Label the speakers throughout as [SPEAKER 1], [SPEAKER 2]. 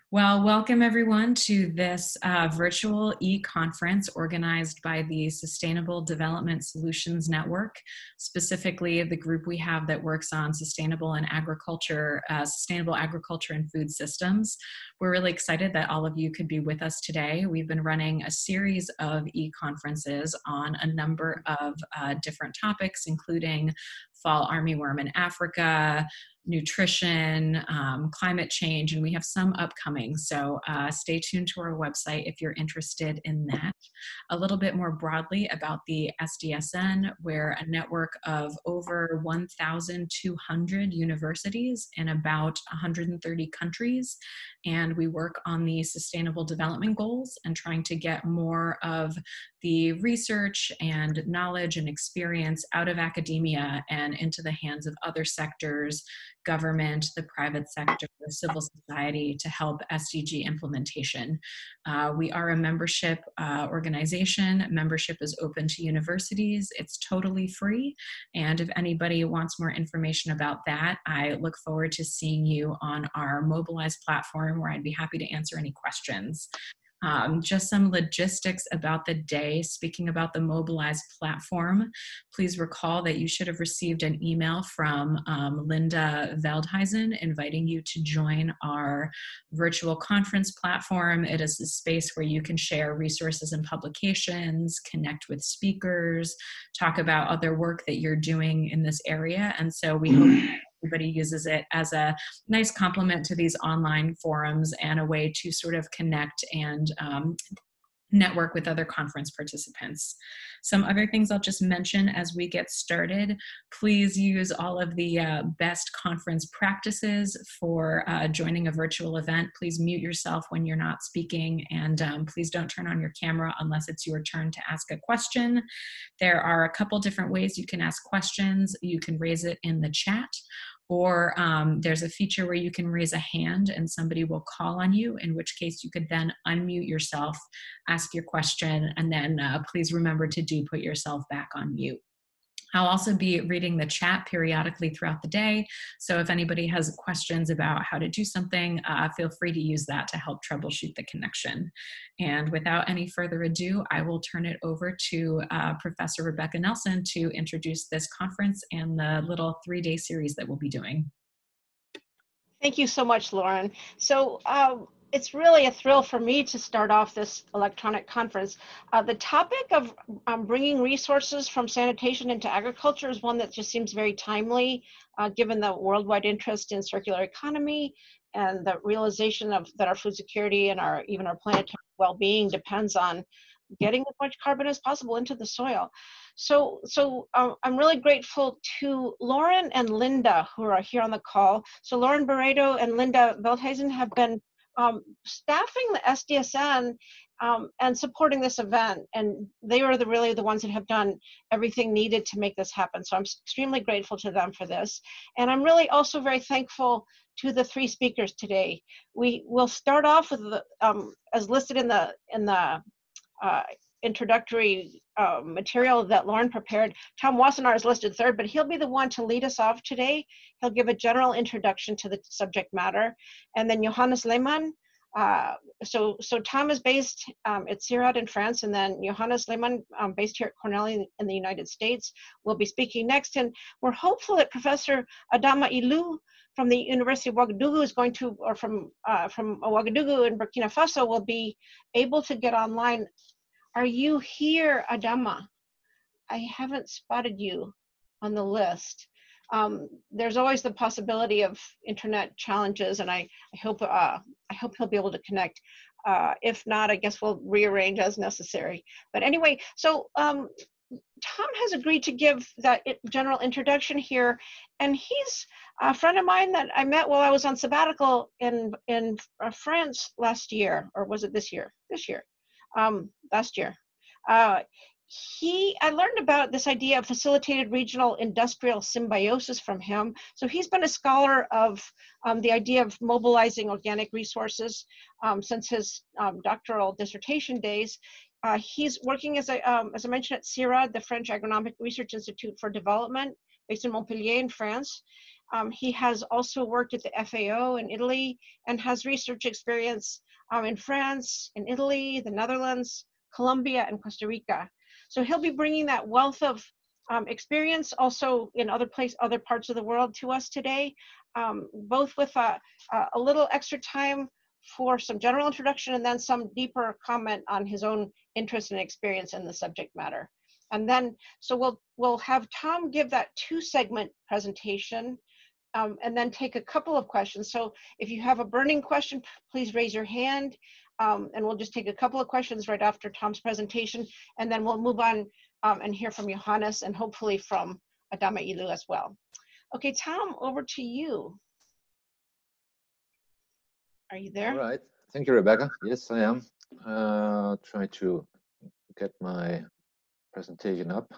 [SPEAKER 1] Well, welcome everyone to this virtual e-conference organized by the Sustainable Development Solutions Network, specifically the group we have that works on sustainable agriculture and food systems. We're really excited that all of you could be with us today. We've been running a series of e-conferences on a number of different topics, including fall armyworm in Africa, nutrition, climate change, and we have some upcoming. So stay tuned to our website if you're interested in that. A little bit more broadly about the SDSN, we're a network of over 1,200 universities in about 130 countries, and we work on the Sustainable Development Goals and trying to get more of the research and knowledge and experience out of academia and into the hands of other sectors, government, the private sector, civil society to help SDG implementation. We are a membership organization. Membership is open to universities. It's totally free. And if anybody wants more information about that, I look forward to seeing you on our Mobilize platform where I'd be happy to answer any questions. Just some logistics about the day. Speaking about the Mobilize platform, please recall that you should have received an email from Linda Veldhuizen inviting you to join our virtual conference platform. It is a space where you can share resources and publications, connect with speakers, talk about other work that you're doing in this area. And so we hope everybody uses it as a nice complement to these online forums and a way to sort of connect and network with other conference participants. Some other things I'll just mention as we get started. Please use all of the best conference practices for joining a virtual event. Please mute yourself when you're not speaking, and please don't turn on your camera unless it's your turn to ask a question. There are a couple different ways you can ask questions. You can raise it in the chat, or there's a feature where you can raise a hand and somebody will call on you, in which case you could then unmute yourself, ask your question, and then please remember to put yourself back on mute. I'll also be reading the chat periodically throughout the day, so if anybody has questions about how to do something, feel free to use that to help troubleshoot the connection. And without any further ado, I will turn it over to Professor Rebecca Nelson to introduce this conference and the little 3-day series that we'll be doing.
[SPEAKER 2] Thank you so much, Lauren. So it's really a thrill for me to start off this electronic conference. The topic of bringing resources from sanitation into agriculture is one that just seems very timely, given the worldwide interest in circular economy and the realization of that our food security and even our planetary well-being depends on getting as much carbon as possible into the soil. So I'm really grateful to Lauren and Linda, who are here on the call. So Lauren Barreto and Linda Veldhuizen have been staffing the SDSN and supporting this event, and they were really the ones that have done everything needed to make this happen. So I'm extremely grateful to them for this, and I'm really also very thankful to the 3 speakers today. We will start off with the, as listed in the introductory material that Lauren prepared. Tom Wassenaar is listed 3rd, but he'll be the one to lead us off today. He'll give a general introduction to the subject matter. And then Johannes Lehmann, so Tom is based at CIRAD in France, and then Johannes Lehmann, based here at Cornell in the United States, will be speaking next. And we're hopeful that Professor Adama Ilu from the University of Ouagadougou is going to, or from Ouagadougou in Burkina Faso, will be able to get online. Are you here, Adama? I haven't spotted you on the list. There's always the possibility of internet challenges, and I hope he'll be able to connect. If not, I guess we'll rearrange as necessary. But anyway, so Tom has agreed to give that general introduction here, and he's a friend of mine that I met while I was on sabbatical in France last year, or was it this year? Last year. I learned about this idea of facilitated regional industrial symbiosis from him. So he's been a scholar of the idea of mobilizing organic resources since his doctoral dissertation days. He's working as I mentioned at CIRAD, the French Agronomic Research Institute for Development, based in Montpellier in France. He has also worked at the FAO in Italy and has research experience in France, in Italy, the Netherlands, Colombia, and Costa Rica. So he'll be bringing that wealth of experience also in other parts of the world to us today, both with a little extra time for some general introduction and then some deeper comment on his own interest and experience in the subject matter. And then, so we'll have Tom give that 2-segment presentation and then take a couple of questions. So if you have a burning question, please raise your hand and we'll just take a couple of questions right after Tom's presentation, and then we'll move on and hear from Johannes and hopefully from Adama Ilu as well. Okay, Tom, over to you. Are you there?
[SPEAKER 3] All right. Thank you, Rebecca. Yes, I am. Try to get my presentation up.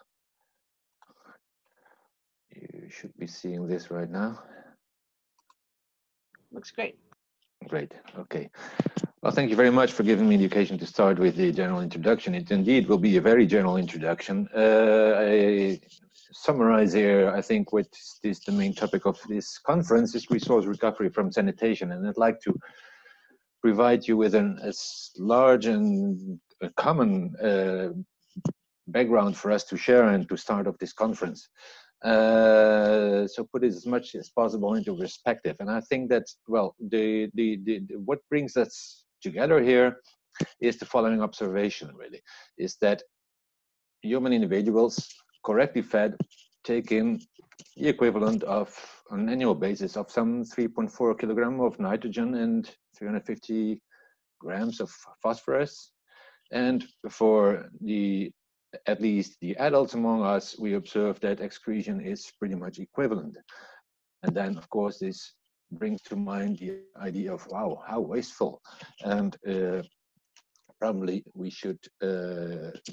[SPEAKER 3] You should be seeing this right now.
[SPEAKER 2] Looks great.
[SPEAKER 3] Great. Okay. Well, thank you very much for giving me the occasion to start with the general introduction. It indeed will be a very general introduction. I summarize here, I think, what is the main topic of this conference is resource recovery from sanitation. And I'd like to provide you with as large and a common background for us to share and to start off this conference. So put it as much as possible into perspective. And I think that, well, what brings us together here is the following observation, really, is that human individuals, correctly fed, take in the equivalent of, on an annual basis, of some 3.4 kilograms of nitrogen and 350 grams of phosphorus. And for at least the adults among us, we observe that excretion is pretty much equivalent. And then, of course, this brings to mind the idea of, wow, how wasteful. And probably we should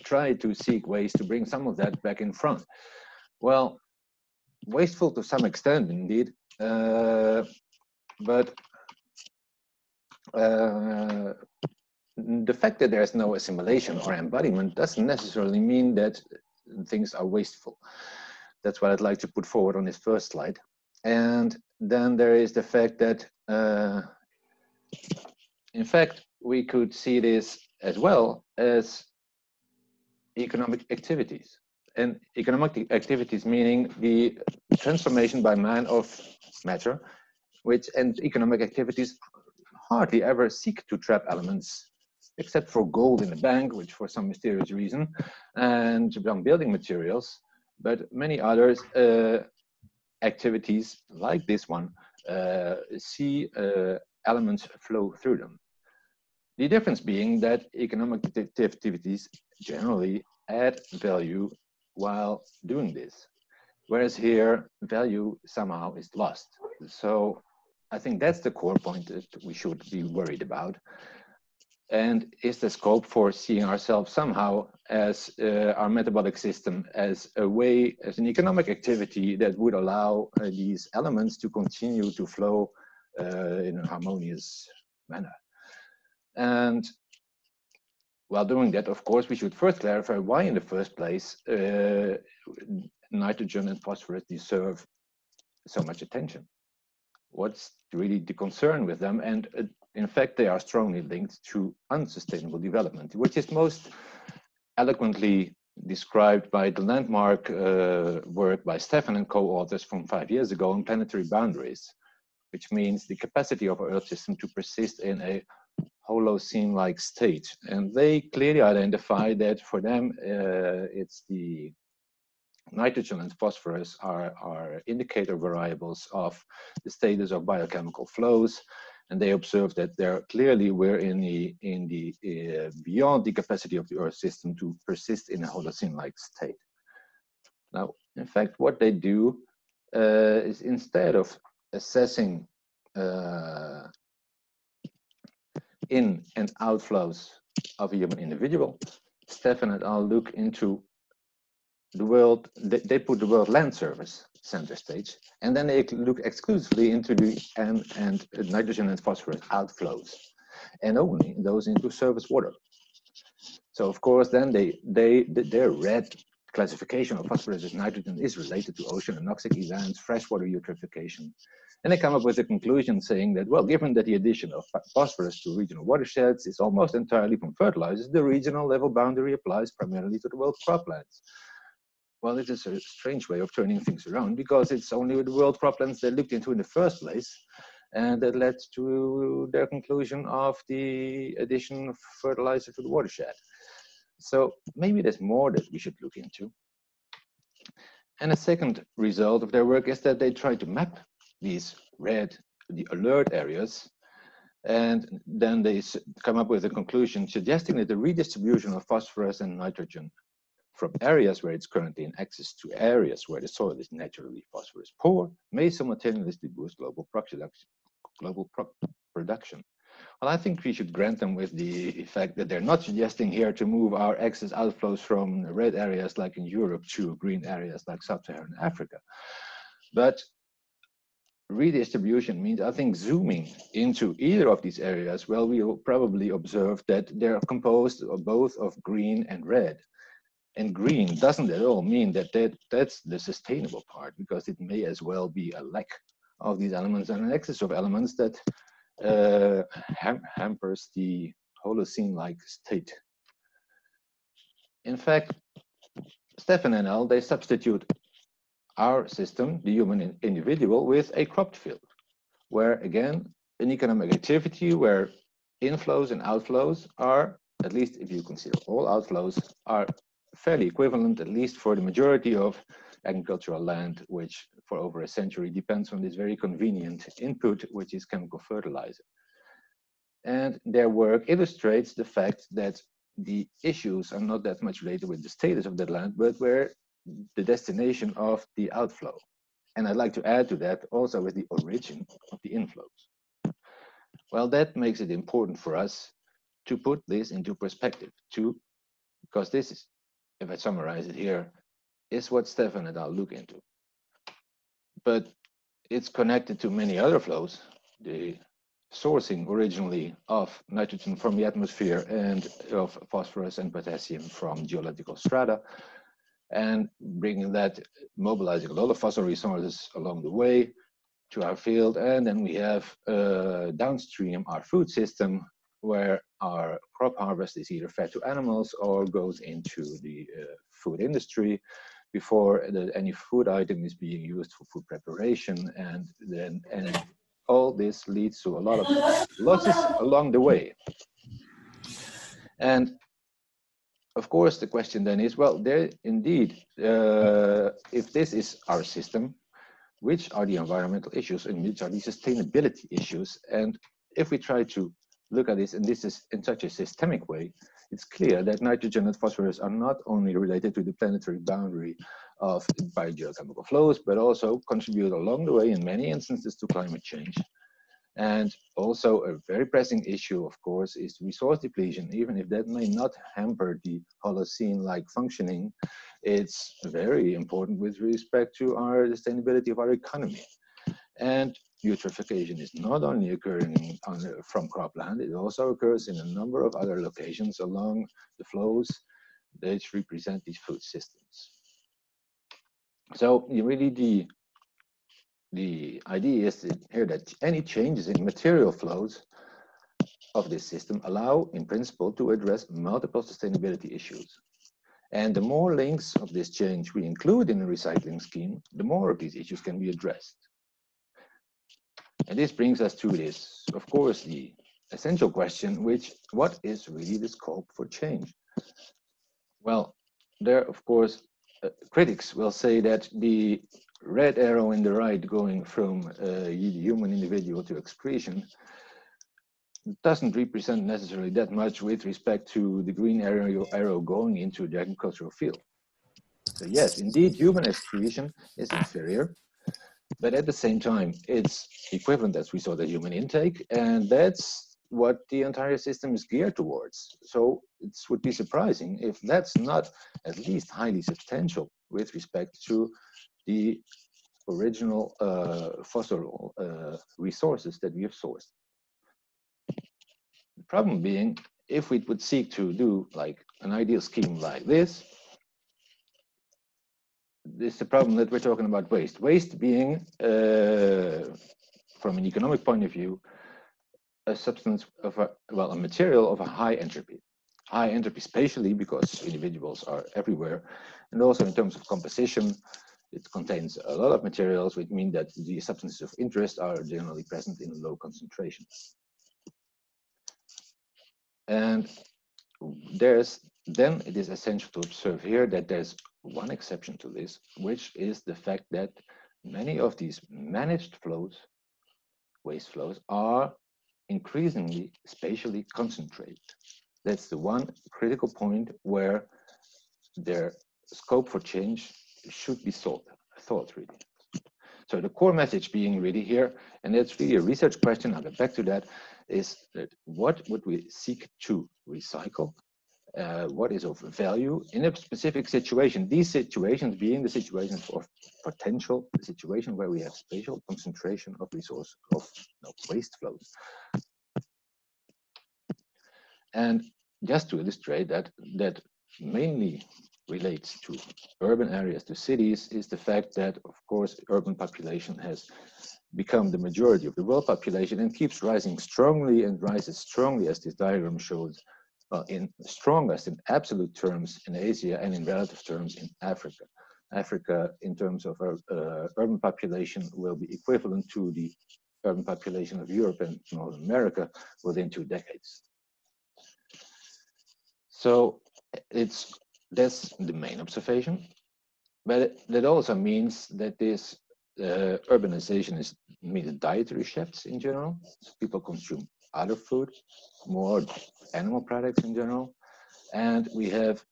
[SPEAKER 3] try to seek ways to bring some of that back in front. Well, wasteful to some extent, indeed, but the fact that there's no assimilation or embodiment doesn't necessarily mean that things are wasteful. That's what I'd like to put forward on this first slide. And then there is the fact that, in fact, we could see this as well as economic activities. And economic activities meaning the transformation by man of matter, and economic activities hardly ever seek to trap elements, except for gold in the bank, which for some mysterious reason, and building materials. But many others activities like this one see elements flow through them. The difference being that economic activities generally add value while doing this, whereas here value somehow is lost. So I think that's the core point that we should be worried about. And is the scope for seeing ourselves somehow as our metabolic system as a way, as an economic activity that would allow these elements to continue to flow in a harmonious manner. And while doing that, of course, we should first clarify why in the first place nitrogen and phosphorus deserve so much attention. What's really the concern with them? And in fact, they are strongly linked to unsustainable development, which is most eloquently described by the landmark work by Stefan and co-authors from 5 years ago on planetary boundaries, which means the capacity of our Earth system to persist in a Holocene-like state. And they clearly identify that for them, it's the nitrogen and phosphorus are indicator variables of the status of biochemical flows, and they observe that there clearly we're in the beyond the capacity of the Earth system to persist in a Holocene-like state. Now, in fact, what they do is instead of assessing in and outflows of a human individual, Stefan et al. Look into the world, they put the World Land Service center stage, and then they look exclusively into the and nitrogen and phosphorus outflows, and only those into surface water. So of course, then their red classification of phosphorus as nitrogen is related to ocean anoxic events, freshwater eutrophication. And they come up with a conclusion saying that, well, given that the addition of phosphorus to regional watersheds is almost entirely from fertilizers, the regional level boundary applies primarily to the world croplands. Well, it is a strange way of turning things around, because it's only the world croplands they looked into in the first place, and that led to their conclusion of the addition of fertilizer to the watershed. So maybe there's more that we should look into. And a second result of their work is that they try to map these the alert areas, and then they come up with a conclusion suggesting that the redistribution of phosphorus and nitrogen from areas where it's currently in excess to areas where the soil is naturally phosphorus poor may simultaneously boost global production. Well, I think we should grant them with the fact that they're not suggesting here to move our excess outflows from red areas like in Europe to green areas like sub-Saharan Africa. But redistribution means, I think, zooming into either of these areas, well, we will probably observe that they're composed of both of green and red. And green doesn't at all mean that that's the sustainable part, because it may as well be a lack of these elements and an excess of elements that hampers the Holocene-like state. In fact, Stefan and al, they substitute our system, the human individual, with a cropped field, where again, an economic activity where inflows and outflows are, at least if you consider all outflows, are fairly equivalent, at least for the majority of agricultural land, which for over a century depends on this very convenient input, which is chemical fertilizer. And their work illustrates the fact that the issues are not that much related with the status of that land, but where the destination of the outflow. And I'd like to add to that also with the origin of the inflows. Well, that makes it important for us to put this into perspective too, because this is, if I summarize it here, is what Stefan and I'll look into. But it's connected to many other flows. The sourcing originally of nitrogen from the atmosphere and of phosphorus and potassium from geological strata, and bringing that, mobilizing a lot of fossil resources along the way to our field. And then we have downstream our food system, where our crop harvest is either fed to animals or goes into the food industry before any food item is being used for food preparation, and all this leads to a lot of losses along the way. And of course, the question then is, well, there indeed, if this is our system, which are the environmental issues and which are the sustainability issues? And if we try to look at this, and this is in such a systemic way, it's clear that nitrogen and phosphorus are not only related to the planetary boundary of biogeochemical flows, but also contribute along the way in many instances to climate change. And also a very pressing issue, of course, is resource depletion. Even if that may not hamper the Holocene-like functioning, it's very important with respect to our sustainability of our economy. And eutrophication is not only occurring from cropland, it also occurs in a number of other locations along the flows that represent these food systems. So really the idea is here that any changes in material flows of this system allow, in principle, to address multiple sustainability issues. And the more links of this change we include in the recycling scheme, the more of these issues can be addressed. And this brings us to this, of course, the essential question, what is really the scope for change? Well, there, of course, critics will say that the red arrow in the right going from the human individual to excretion doesn't represent necessarily that much with respect to the green arrow going into the agricultural field. So yes, indeed, human excretion is inferior, but at the same time, it's equivalent, as we saw, the human intake, and that's what the entire system is geared towards. So it would be surprising if that's not at least highly substantial with respect to the original fossil resources that we have sourced. The problem being, if we would seek to do like an ideal scheme like this, this is the problem that we're talking about waste. Waste being, from an economic point of view, a substance of a material of a high entropy. High entropy spatially because individuals are everywhere, and also in terms of composition, it contains a lot of materials, which mean that the substances of interest are generally present in low concentration. And then it is essential to observe here that there's one exception to this, which is the fact that many of these managed flows, waste flows, are increasingly spatially concentrated. That's the one critical point where their scope for change should be thought really. So the core message being really here, and that's really a research question, I'll get back to that, is that what would we seek to recycle? What is of value in a specific situation? These situations being the situations of potential, the situation where we have spatial concentration of resource, of waste flows. And just to illustrate that mainly relates to urban areas, to cities, is the fact that, of course, urban population has become the majority of the world population and keeps rising strongly and rises strongly, as this diagram shows, in strongest in absolute terms in Asia and in relative terms in Africa. Africa, in terms of urban population, will be equivalent to the urban population of Europe and North America within 2 decades. So that's the main observation, but that also means that this urbanization means dietary shifts in general. So people consume other food, more animal products in general, and we have,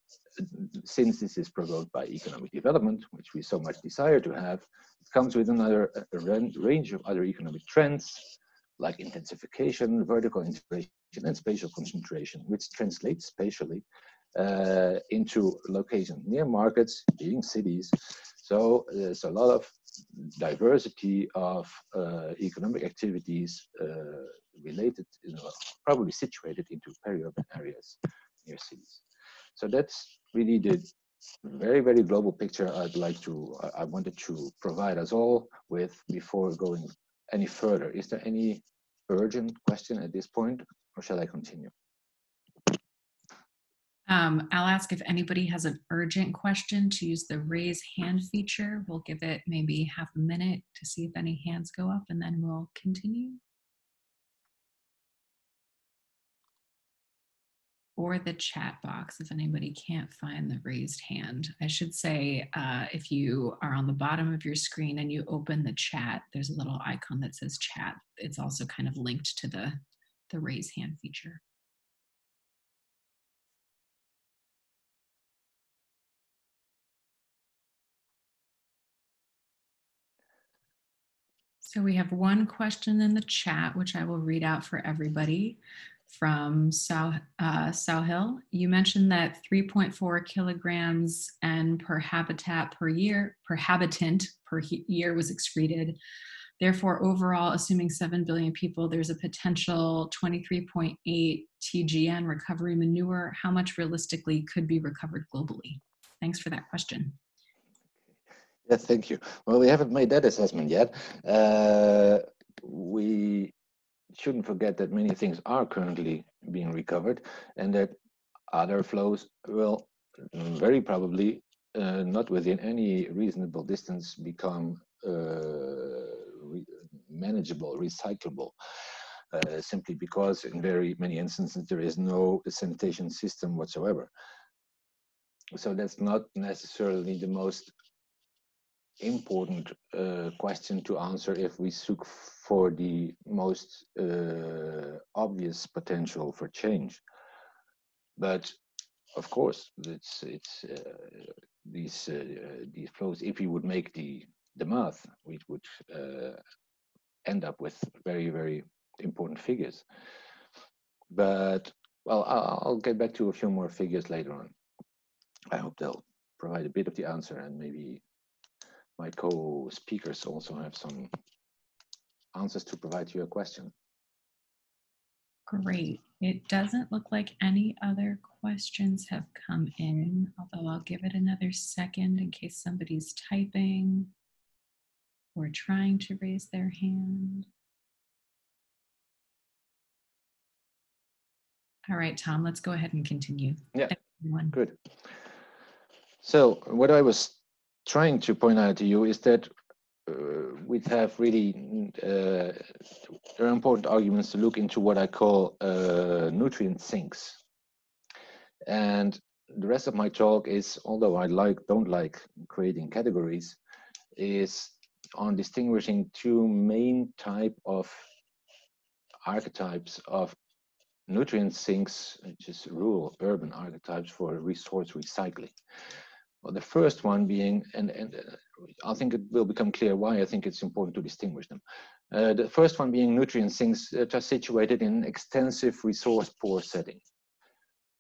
[SPEAKER 3] since this is provoked by economic development, which we so much desire to have, it comes with another range of other economic trends, like intensification, vertical integration, and spatial concentration, which translates spatially into location near markets, being cities. So there's a lot of diversity of economic activities related, probably situated into peri-urban areas near cities. So that's really the very, very global picture I wanted to provide us all with before going any further. Is there any urgent question at this point, or shall I continue?
[SPEAKER 1] I'll ask if anybody has an urgent question to use the raise hand feature. We'll give it maybe half a minute to see if any hands go up, and then we'll continue. Or the chat box if anybody can't find the raised hand. I should say, if you are on the bottom of your screen and you open the chat, there's a little icon that says chat. It's also kind of linked to the raise hand feature. So we have one question in the chat, which I will read out for everybody. From Sahil, you mentioned that 3.4 kilograms N per habitant per year was excreted. Therefore, overall, assuming 7 billion people, there's a potential 23.8 TGN recovery manure. How much realistically could be recovered globally? Thanks for that question.
[SPEAKER 3] Yeah, thank you. Well, we haven't made that assessment yet. We shouldn't forget that many things are currently being recovered and that other flows will very probably not within any reasonable distance become manageable, recyclable, simply because in very many instances there is no sanitation system whatsoever. So that's not necessarily the most important question to answer if we look for the most obvious potential for change. But of course, these flows, if we would make the math, we would end up with very, very important figures. But well, I'll get back to a few more figures later on. I hope they'll provide a bit of the answer, and maybe my co-speakers also have some answers to provide to your question.
[SPEAKER 1] Great, It doesn't look like any other questions have come in, although I'll give it another second in case somebody's typing or trying to raise their hand. All right, Tom, let's go ahead and continue.
[SPEAKER 3] Yeah,
[SPEAKER 1] Everyone.
[SPEAKER 3] good. So what I was trying to point out to you is that we have really there are important arguments to look into what I call nutrient sinks. And the rest of my talk is, although I don't like creating categories, is on distinguishing two main type of archetypes of nutrient sinks, which is rural urban archetypes for resource recycling. Well, the first one being, and I think it will become clear why I think it's important to distinguish them. The first one being nutrient sinks that are situated in extensive resource poor setting.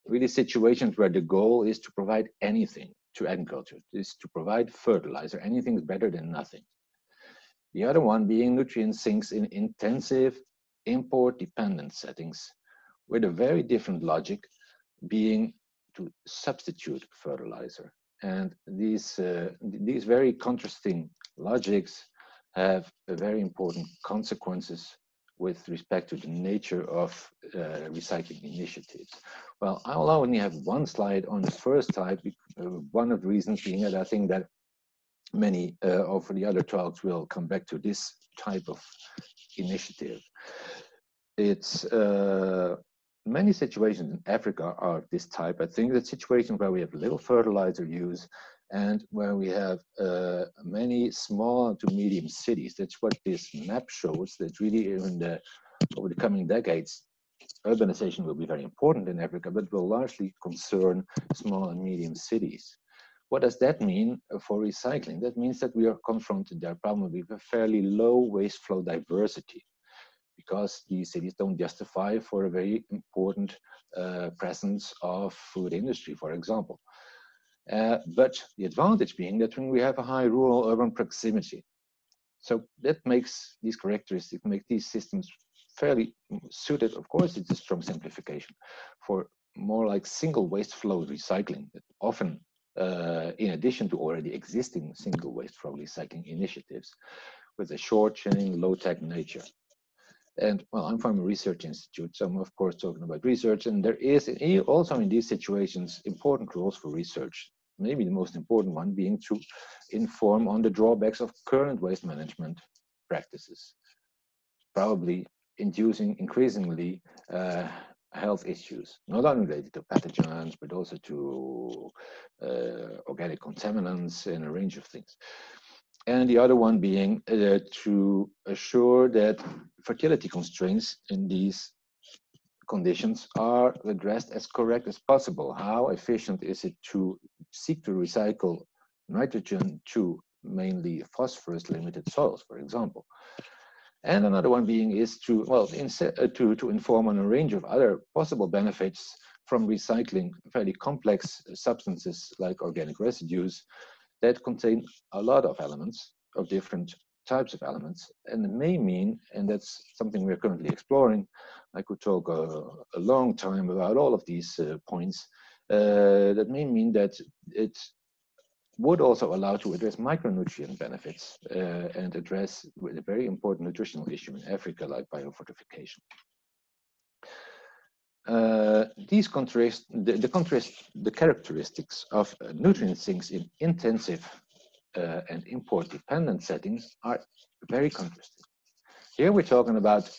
[SPEAKER 3] Really situations where the goal is to provide anything to agriculture, is to provide fertilizer. Anything is better than nothing. The other one being nutrient sinks in intensive import dependent settings with a very different logic, being to substitute fertilizer. And these very contrasting logics have very important consequences with respect to the nature of recycling initiatives. Well, I'll only have one slide on the first type, one of the reasons being that I think that many of the other talks will come back to this type of initiative. It's many situations in Africa are of this type. I think that situations where we have little fertilizer use and where we have many small to medium cities. That's what this map shows. That really over the coming decades, urbanization will be very important in Africa, but will largely concern small and medium cities. What does that mean for recycling? That means that we are confronted there probably with a fairly low waste flow diversity, because these cities don't justify for a very important presence of food industry, for example. But the advantage being that when we have a high rural urban proximity, so that makes these characteristics, make these systems fairly suited. Of course, it's a strong simplification for more like single waste flow recycling, that often in addition to already existing single waste flow recycling initiatives with a short chain, low tech nature. And well, I'm from a research institute, so I'm of course talking about research, and there is also in these situations important roles for research. Maybe the most important one being to inform on the drawbacks of current waste management practices, probably inducing increasingly health issues, not only related to pathogens, but also to organic contaminants and a range of things. And the other one being to assure that fertility constraints in these conditions are addressed as correct as possible. How efficient is it to seek to recycle nitrogen to mainly phosphorus limited soils, for example? And another one being is to, well, to inform on a range of other possible benefits from recycling fairly complex substances like organic residues that contain a lot of elements, of different types of elements, and it may mean, and that's something we're currently exploring, I could talk a long time about all of these points, that may mean that it would also allow to address micronutrient benefits and address a very important nutritional issue in Africa like biofortification. The characteristics of nutrient sinks in intensive and import dependent settings are very contrasting. Here we're talking about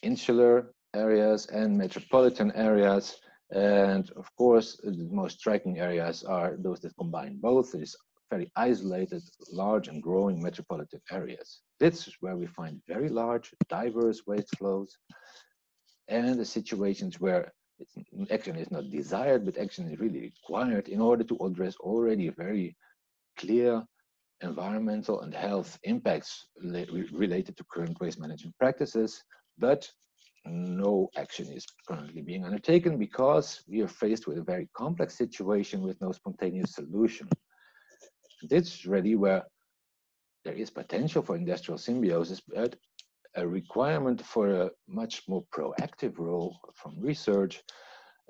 [SPEAKER 3] insular areas and metropolitan areas, and of course the most striking areas are those that combine both. There's very isolated, large and growing metropolitan areas. This is where we find very large, diverse waste flows, and the situations where action is not desired, but action is really required in order to address already very clear environmental and health impacts related to current waste management practices, but no action is currently being undertaken because we are faced with a very complex situation with no spontaneous solution. This is really where there is potential for industrial symbiosis, but a requirement for a much more proactive role from research.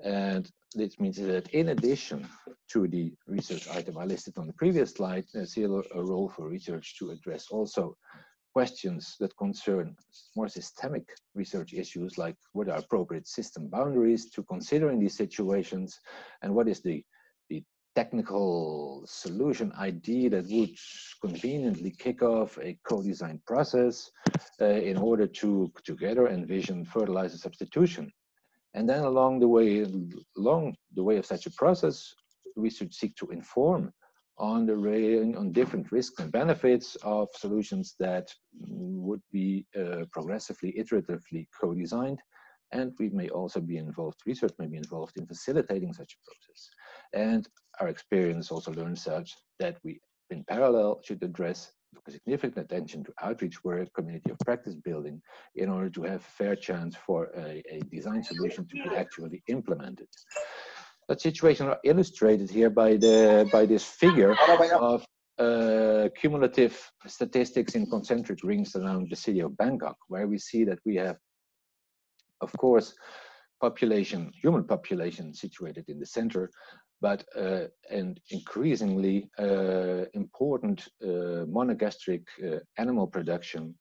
[SPEAKER 3] And this means that in addition to the research item I listed on the previous slide, there's here a role for research to address also questions that concern more systemic research issues, like what are appropriate system boundaries to consider in these situations, and what is the technical solution idea that would conveniently kick off a co-design process in order to together envision fertilizer substitution. And then along the way of such a process, we should seek to inform on different risks and benefits of solutions that would be progressively, iteratively co-designed. And we may also be involved, research may be involved in facilitating such a process. And our experience also learns such that we, in parallel, should address significant attention to outreach work, community of practice building, in order to have a fair chance for a design solution to be actually implemented. That situation are illustrated here by this figure of cumulative statistics in concentric rings around the city of Bangkok, where we see that we have, of course, human population situated in the center, but and increasingly important monogastric animal production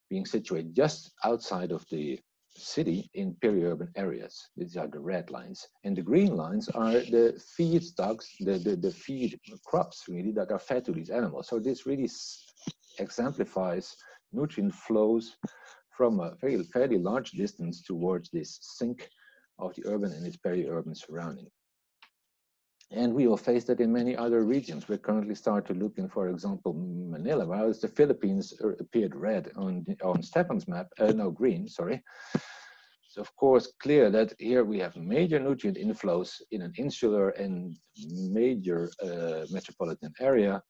[SPEAKER 3] being situated just outside of the city in peri-urban areas. These are the red lines, and the green lines are the feedstocks, the feed crops really that are fed to these animals. So this really exemplifies nutrient flows from a fairly large distance towards this sink of the urban and its peri-urban surrounding. And we will face that in many other regions. We currently start to look in, for example, Manila, whereas the Philippines appeared red on Stefan's map, no, green, sorry. It's of course clear that here we have major nutrient inflows in an insular and major metropolitan area,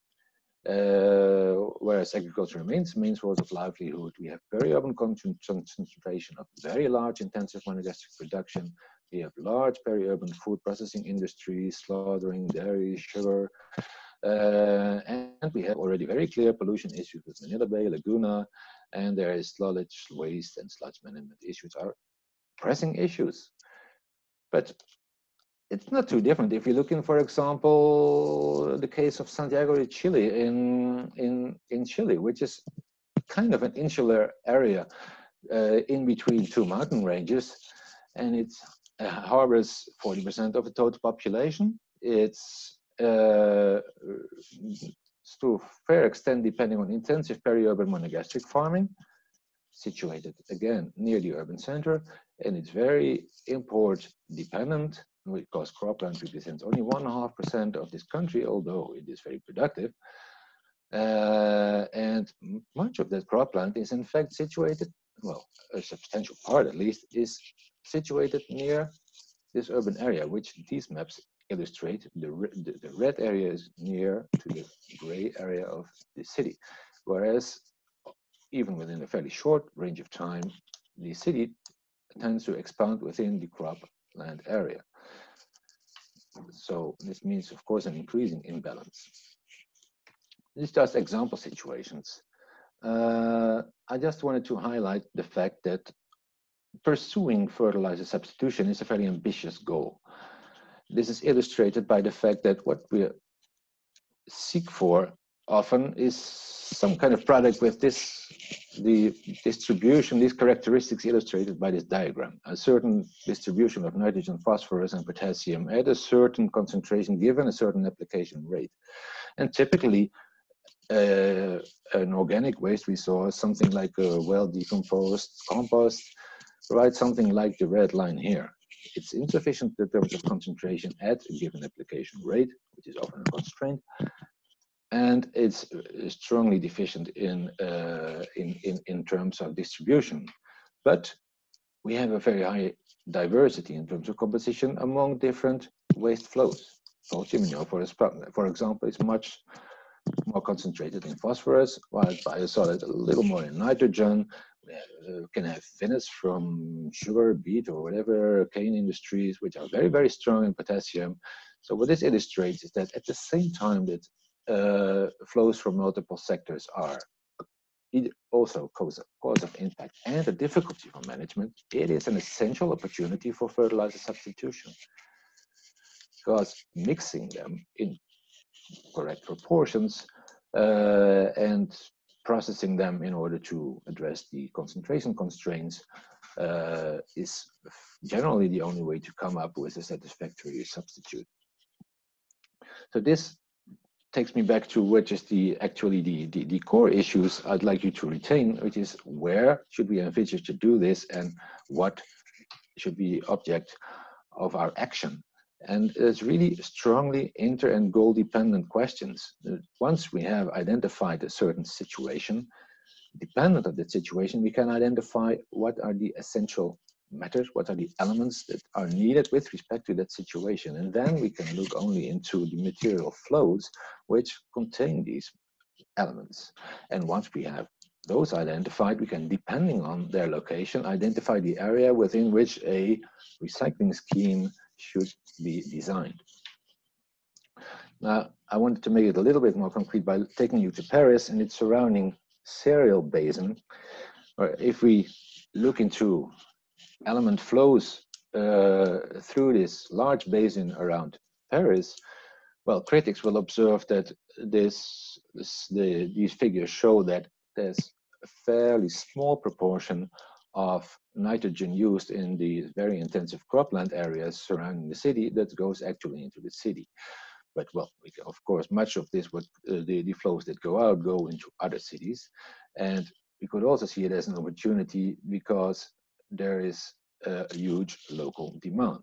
[SPEAKER 3] whereas agriculture remains the main source of livelihood. We have peri-urban concentration of very large intensive monogastric production. We have large peri-urban food processing industries, slaughtering, dairy, sugar, and we have already very clear pollution issues with Manila Bay, Laguna, and there is sludge, waste, and sludge management issues are pressing issues. But it's not too different if you look in, for example, the case of Santiago de Chile in Chile, which is kind of an insular area in between two mountain ranges, and it harbors 40% of the total population. It's to a fair extent depending on intensive peri-urban monogastric farming, situated again near the urban center, and it's very import dependent, because cropland represents only 1.5% of this country, although it is very productive. And much of that cropland is in fact situated, well, a substantial part at least, is situated near this urban area, which these maps illustrate. The red area is near to the gray area of the city, whereas even within a fairly short range of time, the city tends to expand within the cropland area. So this means, of course, an increasing imbalance. These are just example situations. I just wanted to highlight the fact that pursuing fertilizer substitution is a very ambitious goal. This is illustrated by the fact that what we seek for often is some kind of product with the distribution, these characteristics illustrated by this diagram. A certain distribution of nitrogen, phosphorus, and potassium at a certain concentration given a certain application rate. And typically, an organic waste resource, something like a well-decomposed compost, provides something like the red line here. It's insufficient in terms of concentration at a given application rate, which is often a constraint, and it's strongly deficient in terms of distribution. But we have a very high diversity in terms of composition among different waste flows. Poultry manure, for example, is much more concentrated in phosphorus, while biosolid a little more in nitrogen. We can have vinasse from sugar, beet, or whatever, cane industries, which are very, very strong in potassium. So what this illustrates is that at the same time that flows from multiple sectors are also cause of impact and a difficulty for management, it is an essential opportunity for fertilizer substitution. Because mixing them in correct proportions and processing them in order to address the concentration constraints is generally the only way to come up with a satisfactory substitute. So this takes me back to which is actually the core issues I'd like you to retain, which is where should we envisage to do this and what should be object of our action. And it's really strongly inter and goal dependent questions. Once we have identified a certain situation, dependent on that situation, we can identify what are the essential matters, what are the elements that are needed with respect to that situation. And then we can look only into the material flows which contain these elements. And once we have those identified, we can, depending on their location, identify the area within which a recycling scheme should be designed. Now, I wanted to make it a little bit more concrete by taking you to Paris and its surrounding cereal basin. Or if we look into element flows through this large basin around Paris, well, critics will observe that these figures show that there's a fairly small proportion of nitrogen used in the very intensive cropland areas surrounding the city that goes actually into the city. But well, of course, much of this, the flows that go out, go into other cities. And we could also see it as an opportunity because there is a huge local demand.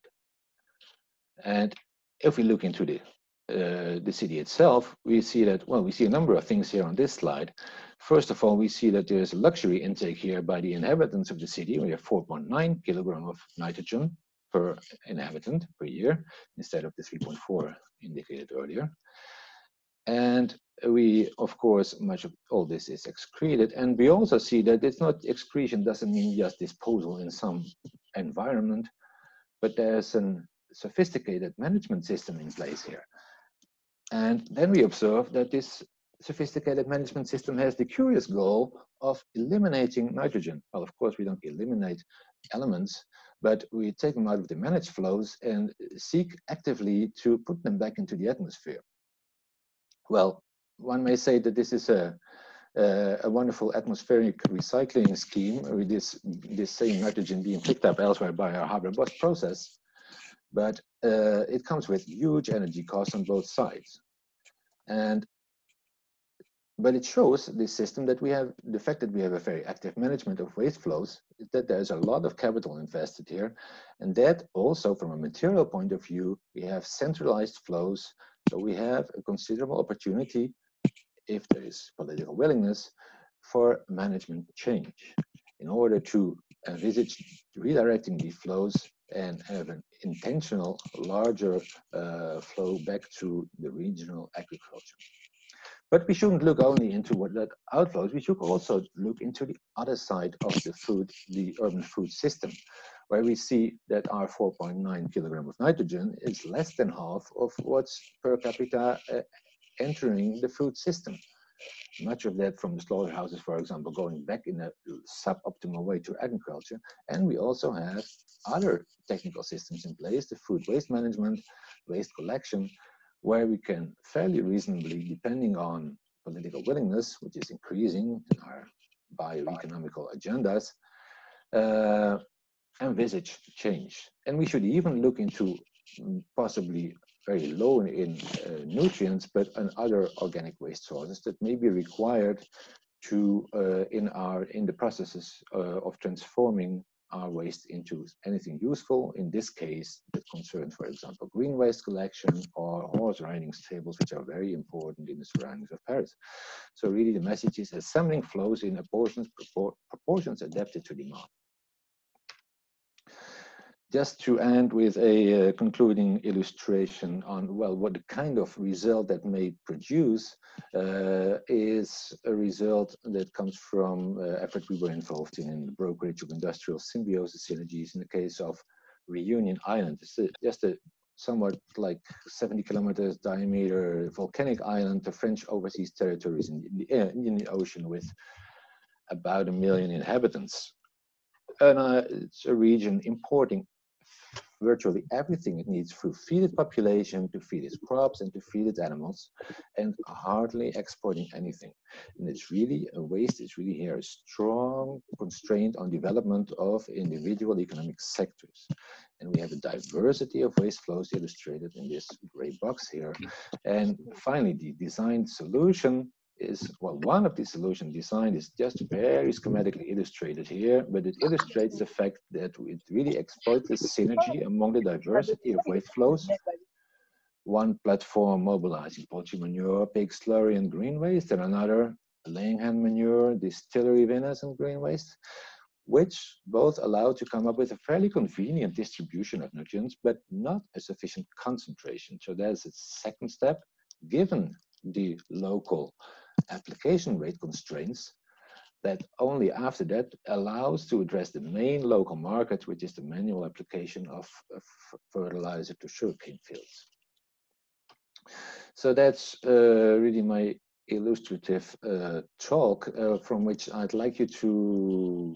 [SPEAKER 3] And if we look into the city itself, we see that, well, we see a number of things here on this slide. First of all, we see that there's a luxury intake here by the inhabitants of the city. We have 4.9 kilogram of nitrogen per inhabitant per year, instead of the 3.4 indicated earlier. And we, of course, much of all this is excreted. And we also see that it's not excretion doesn't mean just disposal in some environment, but there's a sophisticated management system in place here. And then we observe that this sophisticated management system has the curious goal of eliminating nitrogen. Well, of course, we don't eliminate elements, but we take them out of the managed flows and seek actively to put them back into the atmosphere. Well, one may say that this is a wonderful atmospheric recycling scheme with this same nitrogen being picked up elsewhere by our Haber-Bosch process, but it comes with huge energy costs on both sides. But it shows this system that we have, the fact that we have a very active management of waste flows, that there's a lot of capital invested here, and that also from a material point of view, we have centralized flows. So we have a considerable opportunity, if there is political willingness, for management change in order to envisage redirecting the flows and have an intentional larger flow back to the regional agriculture. But we shouldn't look only into what that outflows, we should also look into the other side of the urban food system, where we see that our 4.9 kilogram of nitrogen is less than half of what's per capita entering the food system. Much of that from the slaughterhouses, for example, going back in a suboptimal way to agriculture. And we also have other technical systems in place, the food waste management, waste collection, where we can fairly reasonably, depending on political willingness, which is increasing in our bioeconomical agendas, envisage change. And we should even look into possibly very low in nutrients, but in other organic waste sources that may be required to in the processes of transforming our waste into anything useful. In this case, that concerns, for example, green waste collection or horse riding stables, which are very important in the surroundings of Paris. So really the message is assembling flows in proportions adapted to demand. Just to end with a concluding illustration on, well, what the kind of result that may produce is a result that comes from effort we were involved in the brokerage of industrial symbiosis synergies in the case of Reunion Island. It's just a somewhat like 70 kilometers diameter volcanic island, the French overseas territories in the Indian Ocean with about 1 million inhabitants. And it's a region importing virtually everything it needs to feed its population, to feed its crops, and to feed its animals, and hardly exporting anything. And it's really a waste, it's really here a strong constraint on development of individual economic sectors. And we have a diversity of waste flows illustrated in this gray box here. And finally, the designed solution is, well, one of the solution design is just very schematically illustrated here, but it illustrates the fact that it really exploits the synergy among the diversity of waste flows. One platform mobilizing poultry manure, pig slurry, and green waste, and another laying hen manure, distillery vinasse, and green waste, which both allow to come up with a fairly convenient distribution of nutrients, but not a sufficient concentration. So there's a second step, given the local application rate constraints, that only after that allows to address the main local market, which is the manual application of fertilizer to sugarcane fields. So that's really my illustrative talk, from which I'd like you to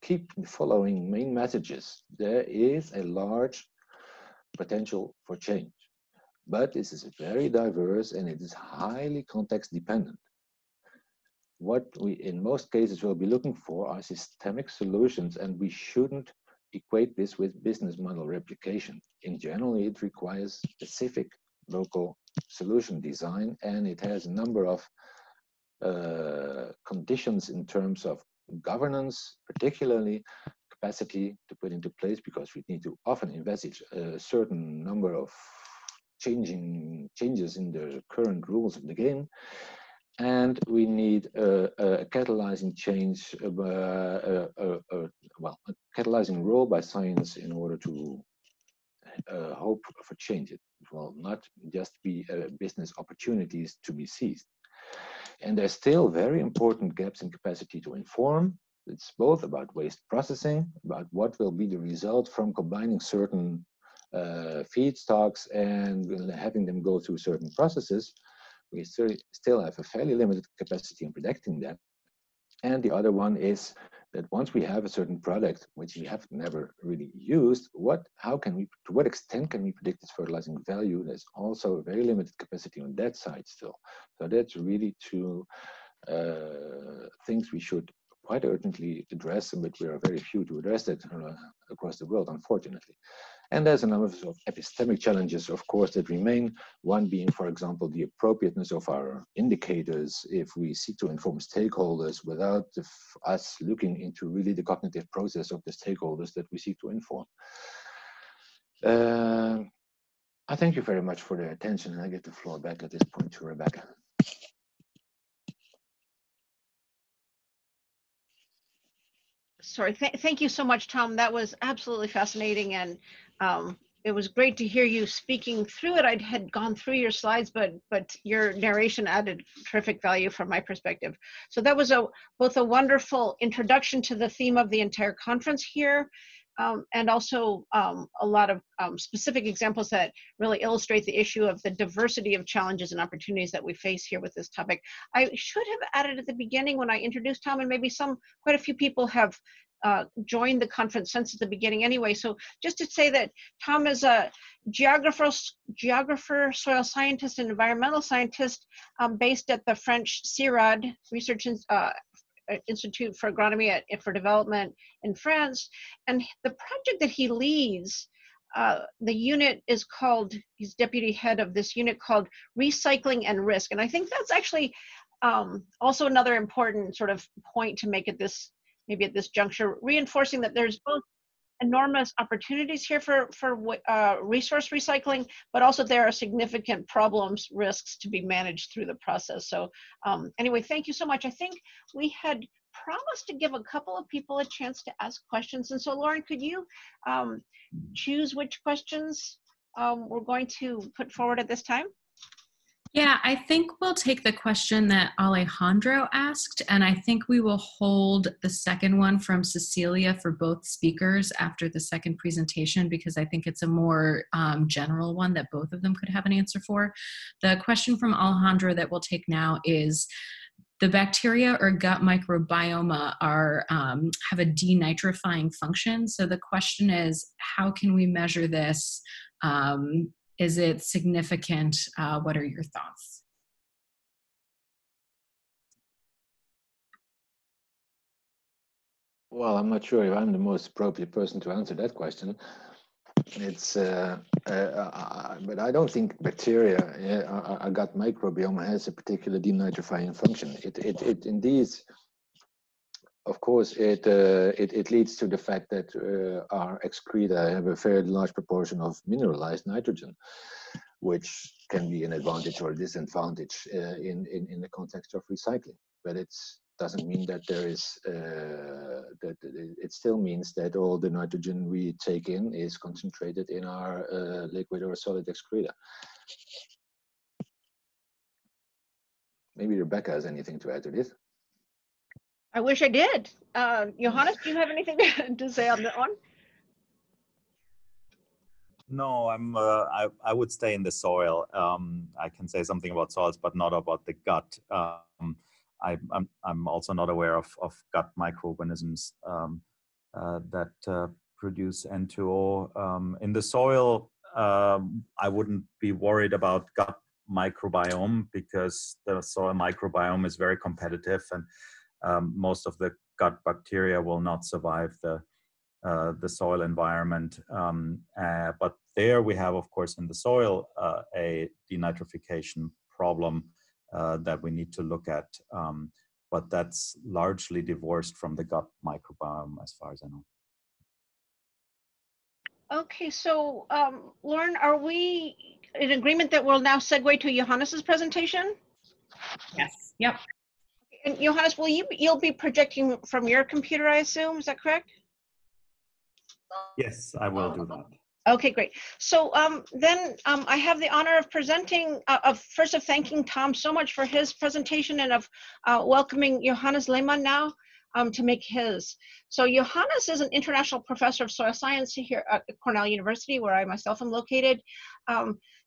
[SPEAKER 3] keep following main messages. There is a large potential for change, but this is very diverse and it is highly context dependent. What we in most cases will be looking for are systemic solutions, and we shouldn't equate this with business model replication. In general, it requires specific local solution design, and it has a number of conditions in terms of governance, particularly capacity to put into place, because we need to often envisage a certain number of changes in the current rules of the game. And we need a catalyzing change, well, a catalyzing role by science in order to hope for change. It will not just be business opportunities to be seized. And there's still very important gaps in capacity to inform. It's both about waste processing, about what will be the result from combining certain feedstocks and having them go through certain processes. We still have a fairly limited capacity in predicting that. And the other one is that once we have a certain product, which we have never really used, to what extent can we predict its fertilizing value? There's also a very limited capacity on that side still. So that's really two things we should quite urgently address, but we are very few to address that across the world, unfortunately. And there's a number of epistemic challenges, of course, that remain. One being, for example, the appropriateness of our indicators if we seek to inform stakeholders without us looking into really the cognitive process of the stakeholders that we seek to inform. I thank you very much for the attention, and I give the floor back at this point to Rebecca.
[SPEAKER 2] Sorry, thank you so much, Tom. That was absolutely fascinating, and it was great to hear you speaking through it. I had gone through your slides, but your narration added terrific value from my perspective. So that was both a wonderful introduction to the theme of the entire conference here, and also a lot of specific examples that really illustrate the issue of the diversity of challenges and opportunities that we face here with this topic. I should have added at the beginning when I introduced Tom, and maybe quite a few people have joined the conference since the beginning anyway. So just to say that Tom is a geographer, soil scientist, and environmental scientist based at the French CIRAD Research Institute for Agronomy for Development in France. And the project that he leads, the unit is called, he's deputy head of this unit called Recycling and Risk. And I think that's actually also another important sort of point to make at this, maybe at this juncture, reinforcing that there's both enormous opportunities here for resource recycling, but also there are significant problems, risks to be managed through the process. So anyway, thank you so much. I think we had promised to give a couple of people a chance to ask questions. And so Lauren, could you choose which questions we're going to put forward at this time?
[SPEAKER 1] Yeah, I think we'll take the question that Alejandro asked, and I think we will hold the second one from Cecilia for both speakers after the second presentation, because I think it's a more general one that both of them could have an answer for. The question from Alejandro that we'll take now is, The bacteria or gut microbiome are, have a denitrifying function. So the question is, how can we measure this? Is it significant? What are your thoughts?
[SPEAKER 3] Well, I'm not sure if I'm the most appropriate person to answer that question. It's, but I don't think bacteria, a gut microbiome, has a particular denitrifying function. It indeed, of course, it leads to the fact that our excreta have a fairly large proportion of mineralized nitrogen, which can be an advantage or a disadvantage in the context of recycling. But it doesn't mean that there is, that it still means that all the nitrogen we take in is concentrated in our liquid or solid excreta. Maybe Rebecca has anything to add to this.
[SPEAKER 2] I wish I did. Johannes, do you have anything to say on that one?
[SPEAKER 4] No, I would stay in the soil. I can say something about soils, but not about the gut. I'm also not aware of gut microorganisms that produce N2O. In the soil, I wouldn't be worried about gut microbiome because the soil microbiome is very competitive, and most of the gut bacteria will not survive the soil environment. But there we have, of course, in the soil, a denitrification problem that we need to look at. But that's largely divorced from the gut microbiome, as far as I know.
[SPEAKER 2] Okay, so Lauren, are we in agreement that we'll now segue to Johannes's presentation?
[SPEAKER 1] Yes. Yep.
[SPEAKER 2] And Johannes, you'll be projecting from your computer, I assume, is that correct?
[SPEAKER 4] Yes, I will do that.
[SPEAKER 2] Okay, great. So then I have the honor of presenting, first of thanking Tom so much for his presentation, and of welcoming Johannes Lehmann now to make his. So Johannes is an international professor of soil science here at Cornell University, where I myself am located.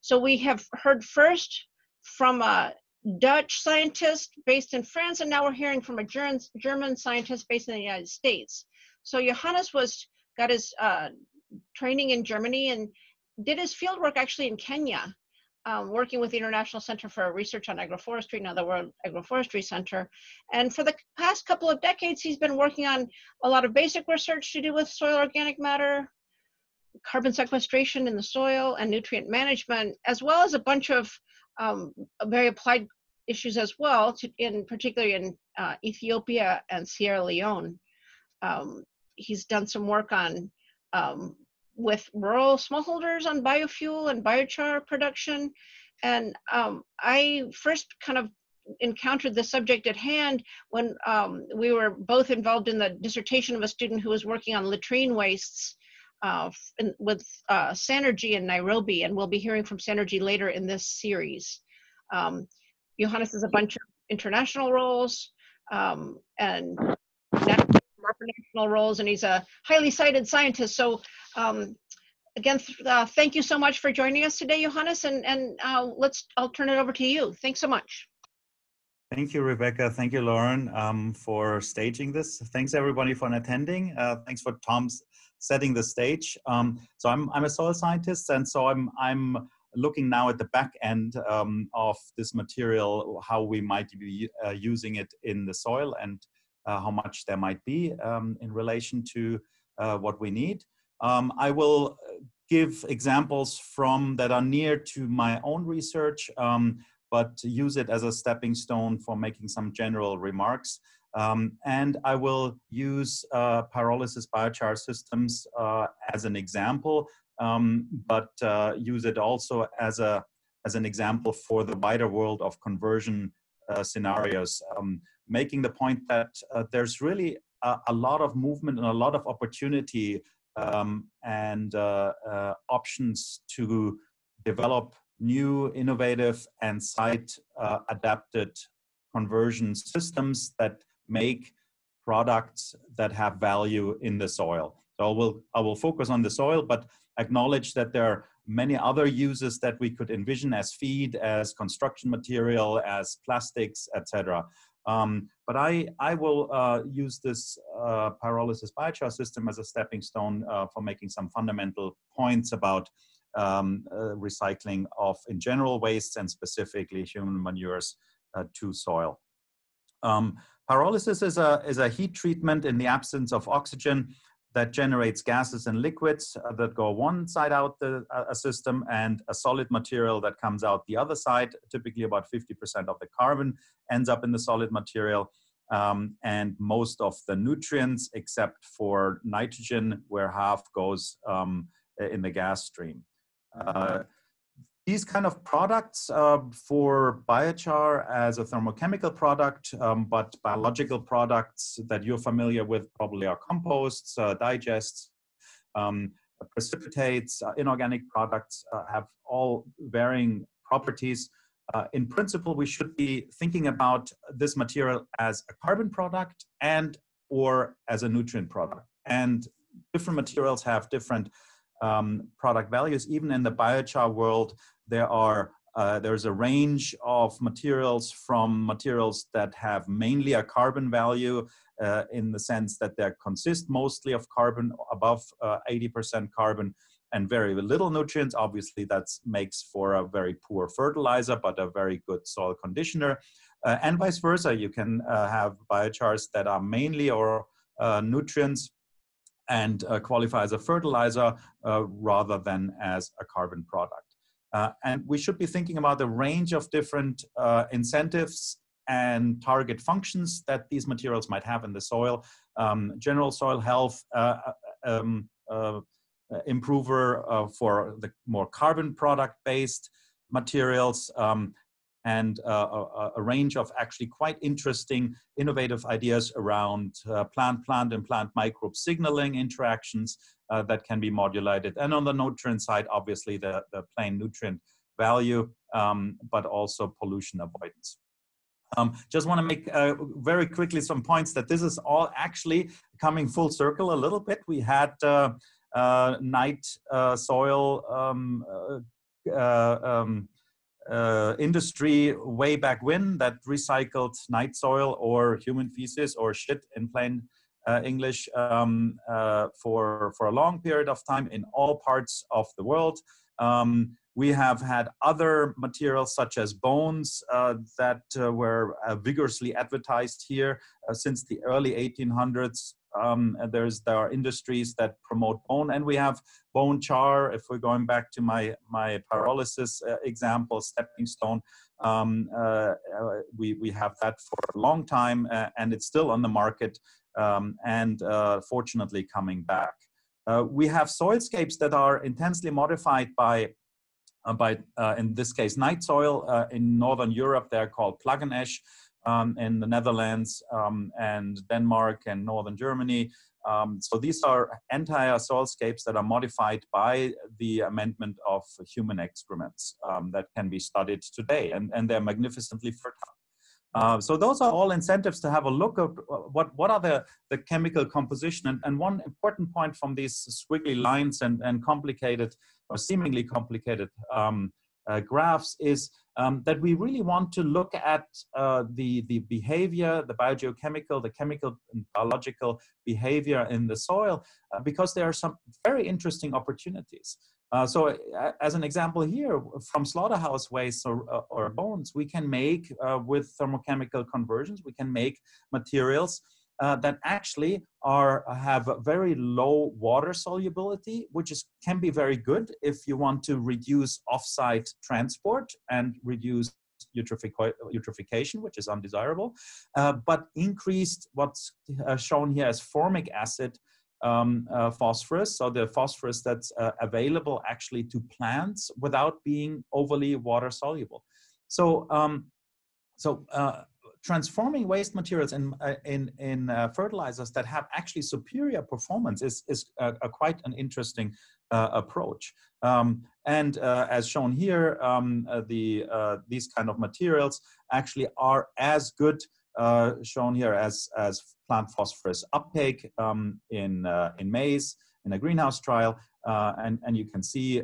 [SPEAKER 2] So we have heard first from a Dutch scientist based in France, and now we're hearing from a German scientist based in the United States. So Johannes got his training in Germany and did his field work actually in Kenya, working with the International Center for Research on Agroforestry, now the World Agroforestry Center. And for the past couple of decades, he's been working on a lot of basic research to do with soil organic matter, carbon sequestration in the soil, and nutrient management, as well as a bunch of very applied issues as well, particularly in Ethiopia and Sierra Leone. He's done some work on with rural smallholders on biofuel and biochar production. And I first kind of encountered the subject at hand when we were both involved in the dissertation of a student who was working on latrine wastes with Sanergy in Nairobi, and we'll be hearing from Sanergy later in this series. Johannes has a bunch of international roles and national roles, and he's a highly cited scientist. So again, thank you so much for joining us today, Johannes, and I'll turn it over to you. Thanks so much.
[SPEAKER 4] Thank you, Rebecca. Thank you, Lauren, for staging this. Thanks everybody for attending. Thanks for Tom's setting the stage. So I'm a soil scientist, and so I'm looking now at the back end of this material, how we might be using it in the soil, and how much there might be in relation to what we need. I will give examples that are near to my own research, but use it as a stepping stone for making some general remarks. And I will use pyrolysis biochar systems as an example, but use it also as an example for the wider world of conversion scenarios, making the point that there's really a lot of movement and a lot of opportunity and options to develop new, innovative, and site-adapted conversion systems that make products that have value in the soil. So I will focus on the soil, but acknowledge that there are many other uses that we could envision as feed, as construction material, as plastics, etc. But I will use this pyrolysis biochar system as a stepping stone for making some fundamental points about recycling of, in general, wastes and specifically human manures to soil. Pyrolysis is a heat treatment in the absence of oxygen that generates gases and liquids that go one side out a system, and a solid material that comes out the other side. Typically about 50% of the carbon ends up in the solid material, and most of the nutrients, except for nitrogen, where half goes in the gas stream. These kind of products for biochar as a thermochemical product, but biological products that you're familiar with probably are composts, digests, precipitates, inorganic products, have all varying properties. In principle, we should be thinking about this material as a carbon product and or as a nutrient product. And different materials have different product values. Even in the biochar world, there's a range of materials, from materials that have mainly a carbon value in the sense that they consist mostly of carbon, above 80% carbon, and very little nutrients. Obviously, that makes for a very poor fertilizer, but a very good soil conditioner. And vice versa, you can have biochars that are mainly or nutrients and qualify as a fertilizer rather than as a carbon product. And we should be thinking about the range of different incentives and target functions that these materials might have in the soil. General soil health improver for the more carbon product-based materials, and a range of actually quite interesting, innovative ideas around plant-plant and plant microbe signaling interactions that can be modulated. And on the nutrient side, obviously the plain nutrient value, but also pollution avoidance. Just want to make very quickly some points that this is all actually coming full circle a little bit. We had night soil industry way back when that recycled night soil or human feces or shit in plain English for a long period of time in all parts of the world. We have had other materials such as bones that were vigorously advertised here since the early 1800s. There are industries that promote bone, and we have bone char. If we're going back to my pyrolysis example, stepping stone, we have that for a long time, and it's still on the market, and fortunately coming back. We have soilscapes that are intensely modified by in this case night soil. In Northern Europe, they're called plug and ash. In the Netherlands and Denmark and Northern Germany. So these are entire soilscapes that are modified by the amendment of human excrements that can be studied today, and they're magnificently fertile. So those are all incentives to have a look at what are the chemical composition. And one important point from these squiggly lines and complicated or seemingly complicated graphs is that we really want to look at the behavior, the biogeochemical, the chemical and biological behavior in the soil, because there are some very interesting opportunities. So as an example here, from slaughterhouse waste or bones, we can make, with thermochemical conversions, we can make materials that actually have a very low water solubility, which can be very good if you want to reduce off-site transport and reduce eutrophication, which is undesirable, but increased what's shown here as formic acid phosphorus, so the phosphorus that's available actually to plants without being overly water soluble. So, transforming waste materials in fertilizers that have actually superior performance is quite an interesting approach. And as shown here, these kind of materials actually are as good, shown here as plant phosphorus uptake in maize in a greenhouse trial, and you can see,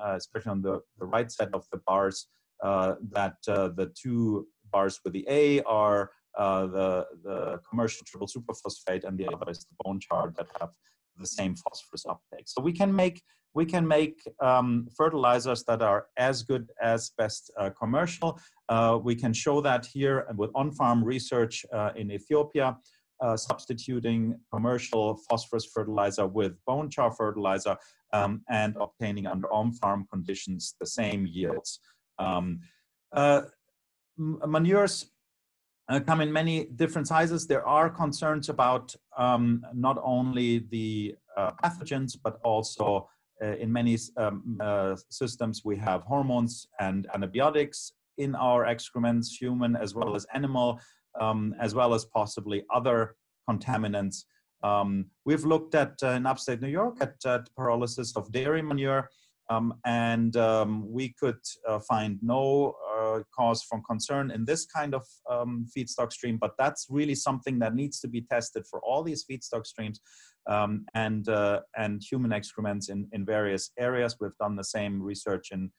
[SPEAKER 4] especially on the right side of the bars, that the two bars with the A are the commercial triple superphosphate, and the other is the bone char that have the same phosphorus uptake. So we can make fertilizers that are as good as best commercial. We can show that here with on-farm research in Ethiopia, substituting commercial phosphorus fertilizer with bone char fertilizer and obtaining under on-farm conditions the same yields. Manures come in many different sizes. There are concerns about not only the pathogens, but also in many systems we have hormones and antibiotics in our excrements, human as well as animal, as well as possibly other contaminants. We've looked at, in upstate New York, at pyrolysis of dairy manure, and we could find no cause for concern in this kind of feedstock stream, but that's really something that needs to be tested for all these feedstock streams and human excrements in various areas. We've done the same research in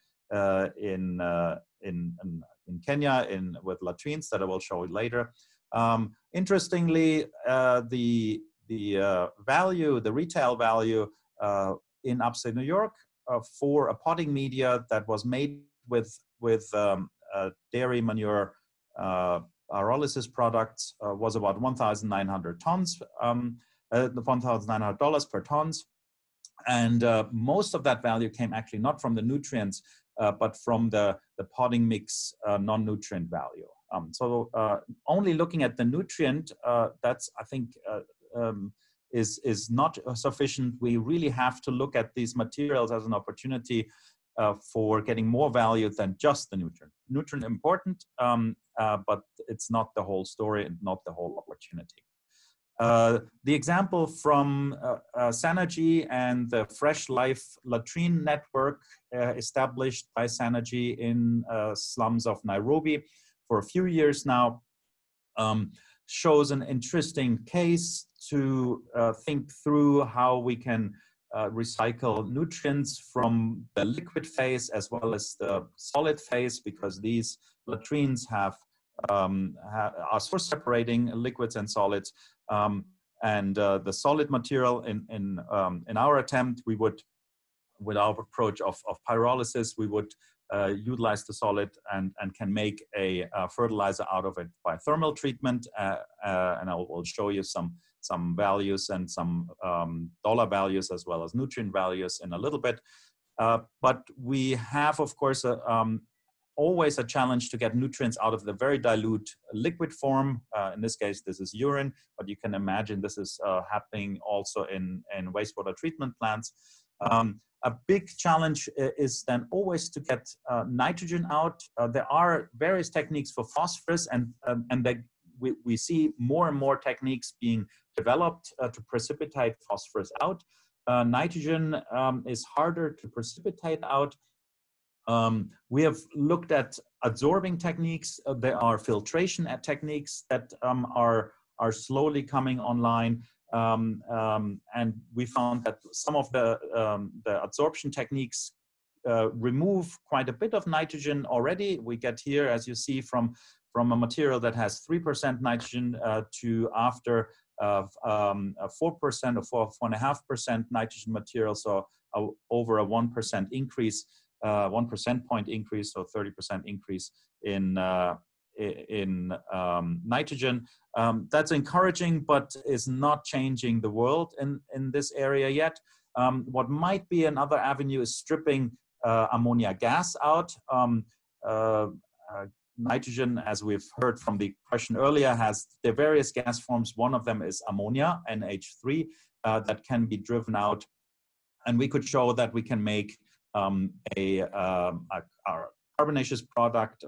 [SPEAKER 4] Kenya with latrines that I will show you later. Interestingly, the retail value in upstate New York for a potting media that was made with dairy manure pyrolysis products was about 1,900 tons, $1,900 per tons. And most of that value came actually not from the nutrients, but from the potting mix non-nutrient value. So only looking at the nutrient, that's, I think, is not sufficient. We really have to look at these materials as an opportunity for getting more value than just the nutrient. Nutrient important, but it's not the whole story and not the whole opportunity. The example from Sanergy and the Fresh Life latrine network established by Sanergy in slums of Nairobi for a few years now shows an interesting case to think through how we can recycle nutrients from the liquid phase as well as the solid phase, because these latrines are for separating liquids and solids. And the solid material in our attempt, we would, with our approach of pyrolysis, we would utilize the solid and can make a fertilizer out of it by thermal treatment. And I will show you some values and some dollar values as well as nutrient values in a little bit. But we have, of course, always a challenge to get nutrients out of the very dilute liquid form. In this case, this is urine, but you can imagine this is happening also in wastewater treatment plants. A big challenge is then always to get nitrogen out. There are various techniques for phosphorus, and we see more and more techniques being developed to precipitate phosphorus out. Nitrogen is harder to precipitate out. We have looked at adsorbing techniques. There are filtration techniques that are slowly coming online. And we found that some of the adsorption techniques remove quite a bit of nitrogen already. We get here, as you see, from a material that has 3% nitrogen to after 4% or 4.5% nitrogen material, so over a 1% increase, 1 percentage point increase, so 30% increase in nitrogen. That's encouraging, but is not changing the world in this area yet. What might be another avenue is stripping ammonia gas out. Nitrogen, as we've heard from the question earlier, has the various gas forms. One of them is ammonia, NH3, that can be driven out. And we could show that we can make a carbonaceous product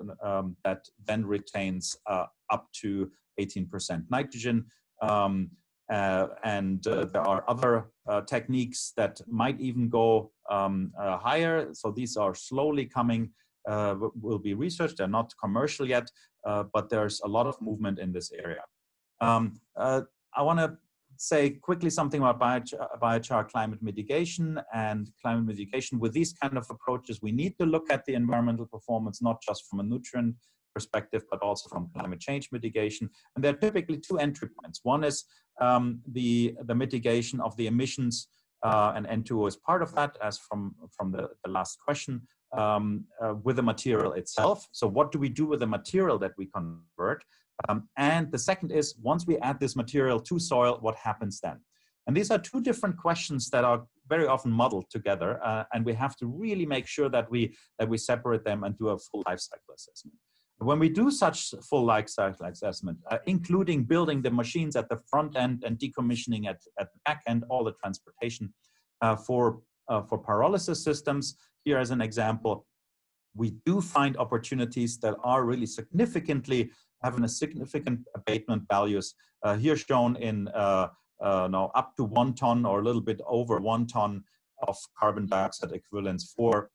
[SPEAKER 4] that then retains up to 18% nitrogen. And there are other techniques that might even go higher. So these are slowly coming, will be researched. They're not commercial yet, but there's a lot of movement in this area. I want to say quickly something about biochar climate mitigation and climate mitigation. With these kind of approaches, we need to look at the environmental performance, not just from a nutrient perspective, but also from climate change mitigation. And there are typically two entry points. One is the mitigation of the emissions, and N2O is part of that, as from the last question, with the material itself. So what do we do with the material that we convert? And the second is, once we add this material to soil, what happens then? And these are two different questions that are very often muddled together, and we have to really make sure that we separate them and do a full life cycle assessment. When we do such full life cycle assessment, including building the machines at the front end and decommissioning at the back end, all the transportation for pyrolysis systems, here as an example, we do find opportunities that are really significantly having a significant abatement values. Here shown in now up to 1 ton or a little bit over 1 ton of carbon dioxide equivalents per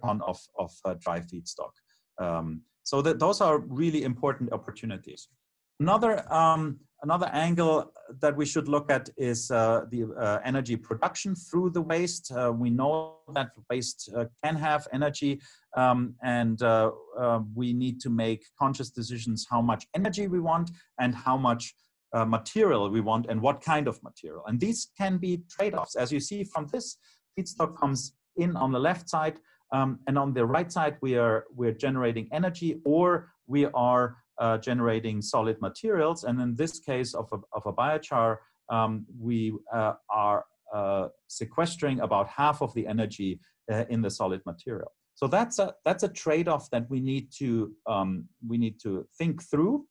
[SPEAKER 4] ton of dry feedstock. So those are really important opportunities. Another angle that we should look at is the energy production through the waste. We know that waste can have energy, and we need to make conscious decisions how much energy we want and how much material we want and what kind of material. And these can be trade-offs. As you see from this, feedstock comes in on the left side, and on the right side we're generating energy, or we are generating solid materials. And in this case of a biochar, we are sequestering about half of the energy in the solid material. So that's a trade-off that we need to think through,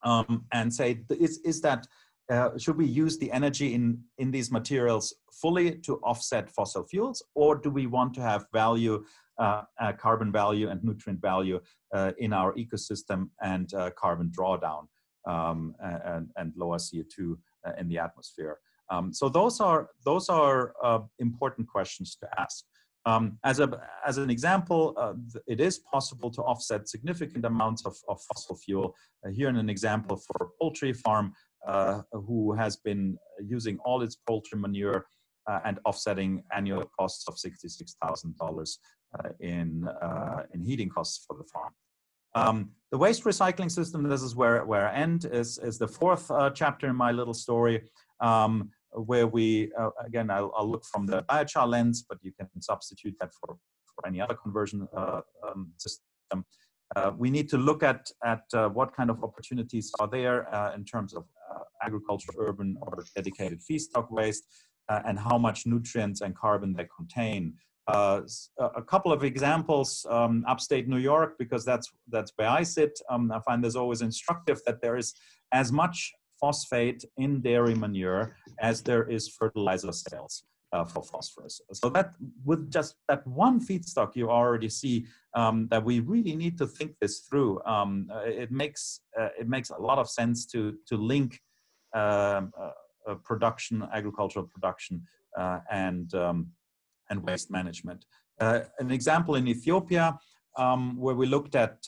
[SPEAKER 4] and say, is that should we use the energy in these materials fully to offset fossil fuels, or do we want to have value, carbon value and nutrient value in our ecosystem, and carbon drawdown and lower CO2 in the atmosphere? So those are important questions to ask. As an example, it is possible to offset significant amounts of fossil fuel. Here in an example for a poultry farm who has been using all its poultry manure and offsetting annual costs of $66,000 in heating costs for the farm. The waste recycling system, this is where I end, is the fourth chapter in my little story, where we, again, I'll look from the biochar lens, but you can substitute that for any other conversion system. We need to look at what kind of opportunities are there in terms of agriculture, urban, or dedicated feedstock waste, and how much nutrients and carbon they contain. A couple of examples, upstate New York, because that's where I sit. I find this always instructive that there is as much phosphate in dairy manure as there is fertilizer sales for phosphorus. So that with just that one feedstock, you already see that we really need to think this through. It makes a lot of sense to link production, agricultural production, and waste management. An example in Ethiopia, where we looked at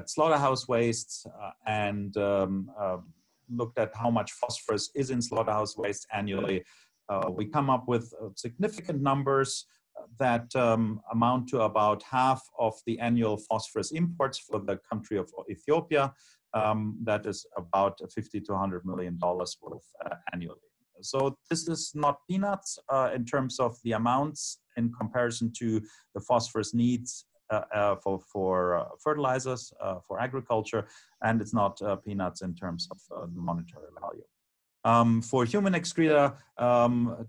[SPEAKER 4] slaughterhouse wastes and looked at how much phosphorus is in slaughterhouse waste annually. We come up with significant numbers that amount to about half of the annual phosphorus imports for the country of Ethiopia. That is about $50 to $100 million worth annually. So this is not peanuts in terms of the amounts in comparison to the phosphorus needs for fertilizers, for agriculture, and it's not peanuts in terms of the monetary value. For human excreta,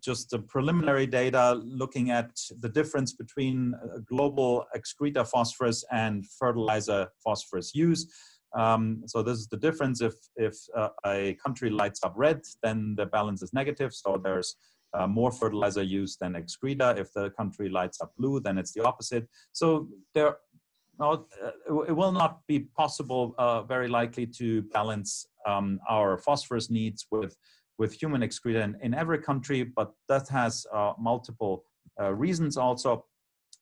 [SPEAKER 4] just the preliminary data looking at the difference between global excreta phosphorus and fertilizer phosphorus use. So this is the difference. If a country lights up red, then the balance is negative. So there's more fertilizer use than excreta. If the country lights up blue, then it's the opposite. So it will not be possible, very likely, to balance our phosphorus needs with human excreta in every country, but that has multiple reasons also.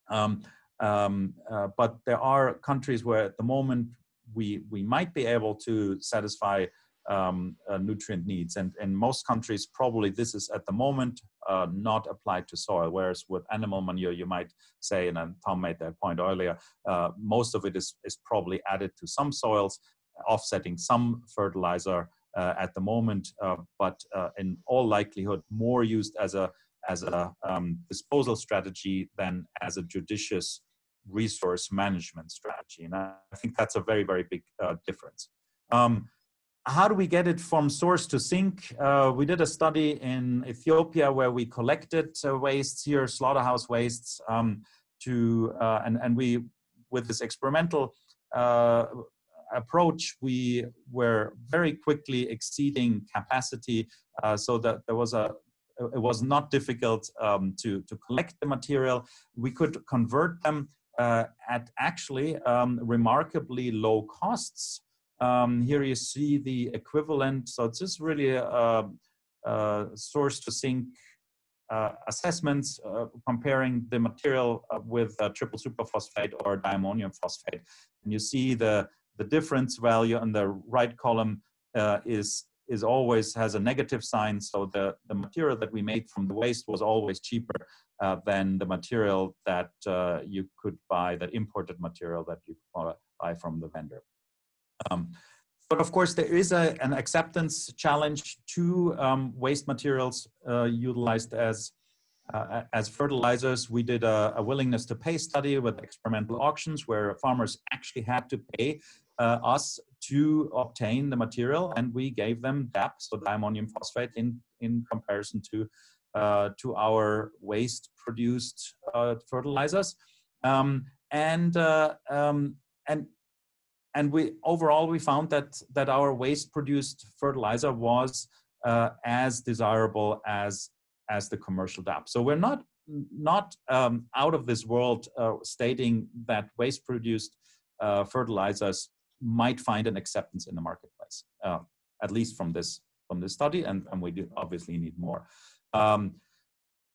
[SPEAKER 4] But there are countries where at the moment we might be able to satisfy nutrient needs. And in most countries, probably this is at the moment not applied to soil, whereas with animal manure, you might say, and Tom made that point earlier, most of it is probably added to some soils, offsetting some fertilizer at the moment, but in all likelihood, more used as a disposal strategy than as a judicious resource management strategy. And I think that's a very, very big difference. How do we get it from source to sink? We did a study in Ethiopia where we collected wastes here, slaughterhouse wastes, and we, with this experimental approach, we were very quickly exceeding capacity, so that it was not difficult to collect the material. We could convert them at actually remarkably low costs. Here you see the equivalent. So it's just really a source to sink assessments comparing the material with triple superphosphate or diammonium phosphate. And you see the difference value on the right column is always has a negative sign. So the material that we made from the waste was always cheaper than the material that you could buy, that imported material that you could buy from the vendor. But of course, there is an acceptance challenge to waste materials utilized as fertilizers. We did a willingness to pay study with experimental auctions where farmers actually had to pay us to obtain the material, and we gave them DAP, so diammonium phosphate, in comparison to our waste produced fertilizers, and we overall we found that our waste produced fertilizer was as desirable as the commercial DAP. So we're not out of this world stating that waste produced fertilizers might find an acceptance in the marketplace, at least from this study, and we do obviously need more.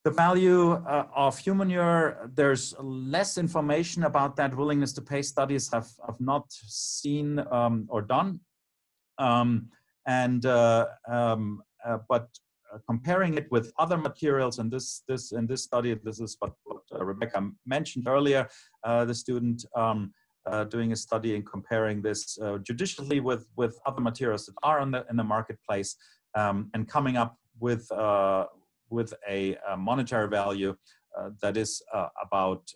[SPEAKER 4] The value of human manure, there's less information about that. Willingness to pay studies have not seen or done, but comparing it with other materials, and in this study, this is what Rebecca mentioned earlier, the student doing a study and comparing this judiciously with other materials that are in the marketplace, and coming up with a monetary value that is about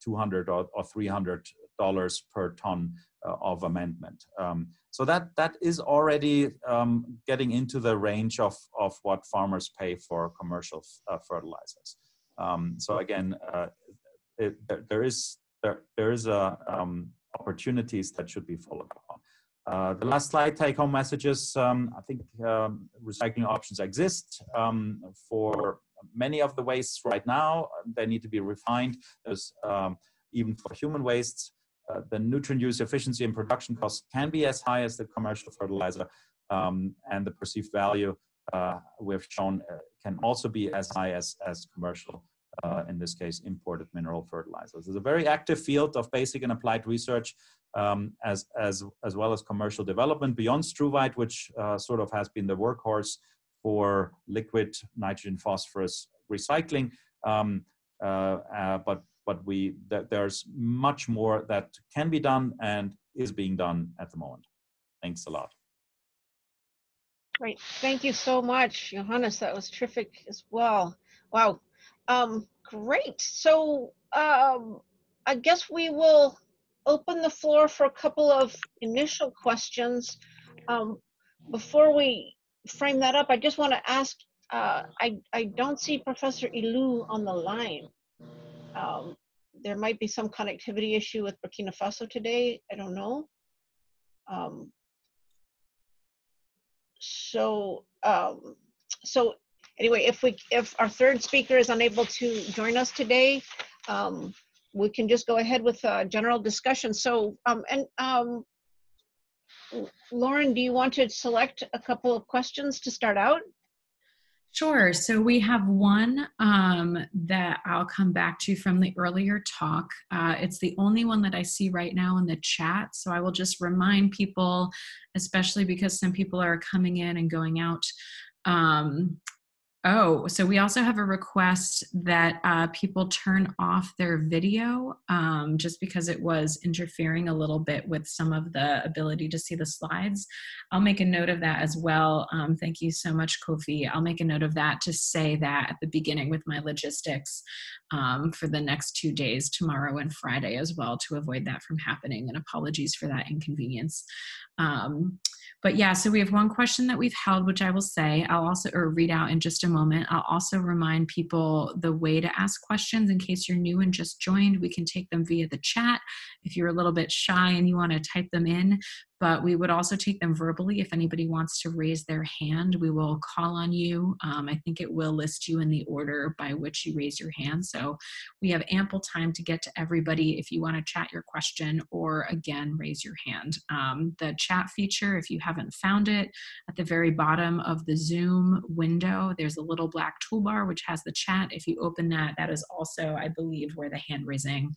[SPEAKER 4] $200 or $300 per ton of amendment. So that is already getting into the range of what farmers pay for commercial fertilizers. So again, there is opportunities that should be followed up on. The last slide, take-home messages. I think recycling options exist for many of the wastes right now. They need to be refined. There's even for human wastes, the nutrient use efficiency and production costs can be as high as the commercial fertilizer, and the perceived value we've shown can also be as high as commercial. In this case, imported mineral fertilizers. There's a very active field of basic and applied research, as well as commercial development beyond struvite, which sort of has been the workhorse for liquid nitrogen phosphorus recycling. But there's much more that can be done and is being done at the moment. Thanks a lot.
[SPEAKER 2] Great, thank you so much, Johannes. That was terrific as well. Wow. Great. So I guess we will open the floor for a couple of initial questions. Before we frame that up, I just want to ask, I don't see Professor Ilou on the line. There might be some connectivity issue with Burkina Faso today. I don't know. So anyway, if our third speaker is unable to join us today, we can just go ahead with a general discussion. So, Lauren, do you want to select a couple of questions to start out?
[SPEAKER 1] Sure. So we have one that I'll come back to from the earlier talk. It's the only one that I see right now in the chat. So I will just remind people, especially because some people are coming in and going out. Oh, so we also have a request that people turn off their video just because it was interfering a little bit with some of the ability to see the slides. I'll make a note of that as well. Thank you so much, Kofi. I'll make a note of that to say that at the beginning with my logistics for the next 2 days, tomorrow and Friday as well, to avoid that from happening, and apologies for that inconvenience. But yeah, so we have one question that we've held, which I will say, I'll also read out in just a moment. I'll also remind people the way to ask questions in case you're new and just joined. We can take them via the chat if you're a little bit shy and you want to type them in, but we would also take them verbally. If anybody wants to raise their hand, we will call on you. I think it will list you in the order by which you raise your hand. So we have ample time to get to everybody if you want to chat your question or again, raise your hand. The chat feature, if you haven't found it, at the very bottom of the Zoom window, there's a little black toolbar which has the chat. If you open that, that is also, I believe, where the hand raising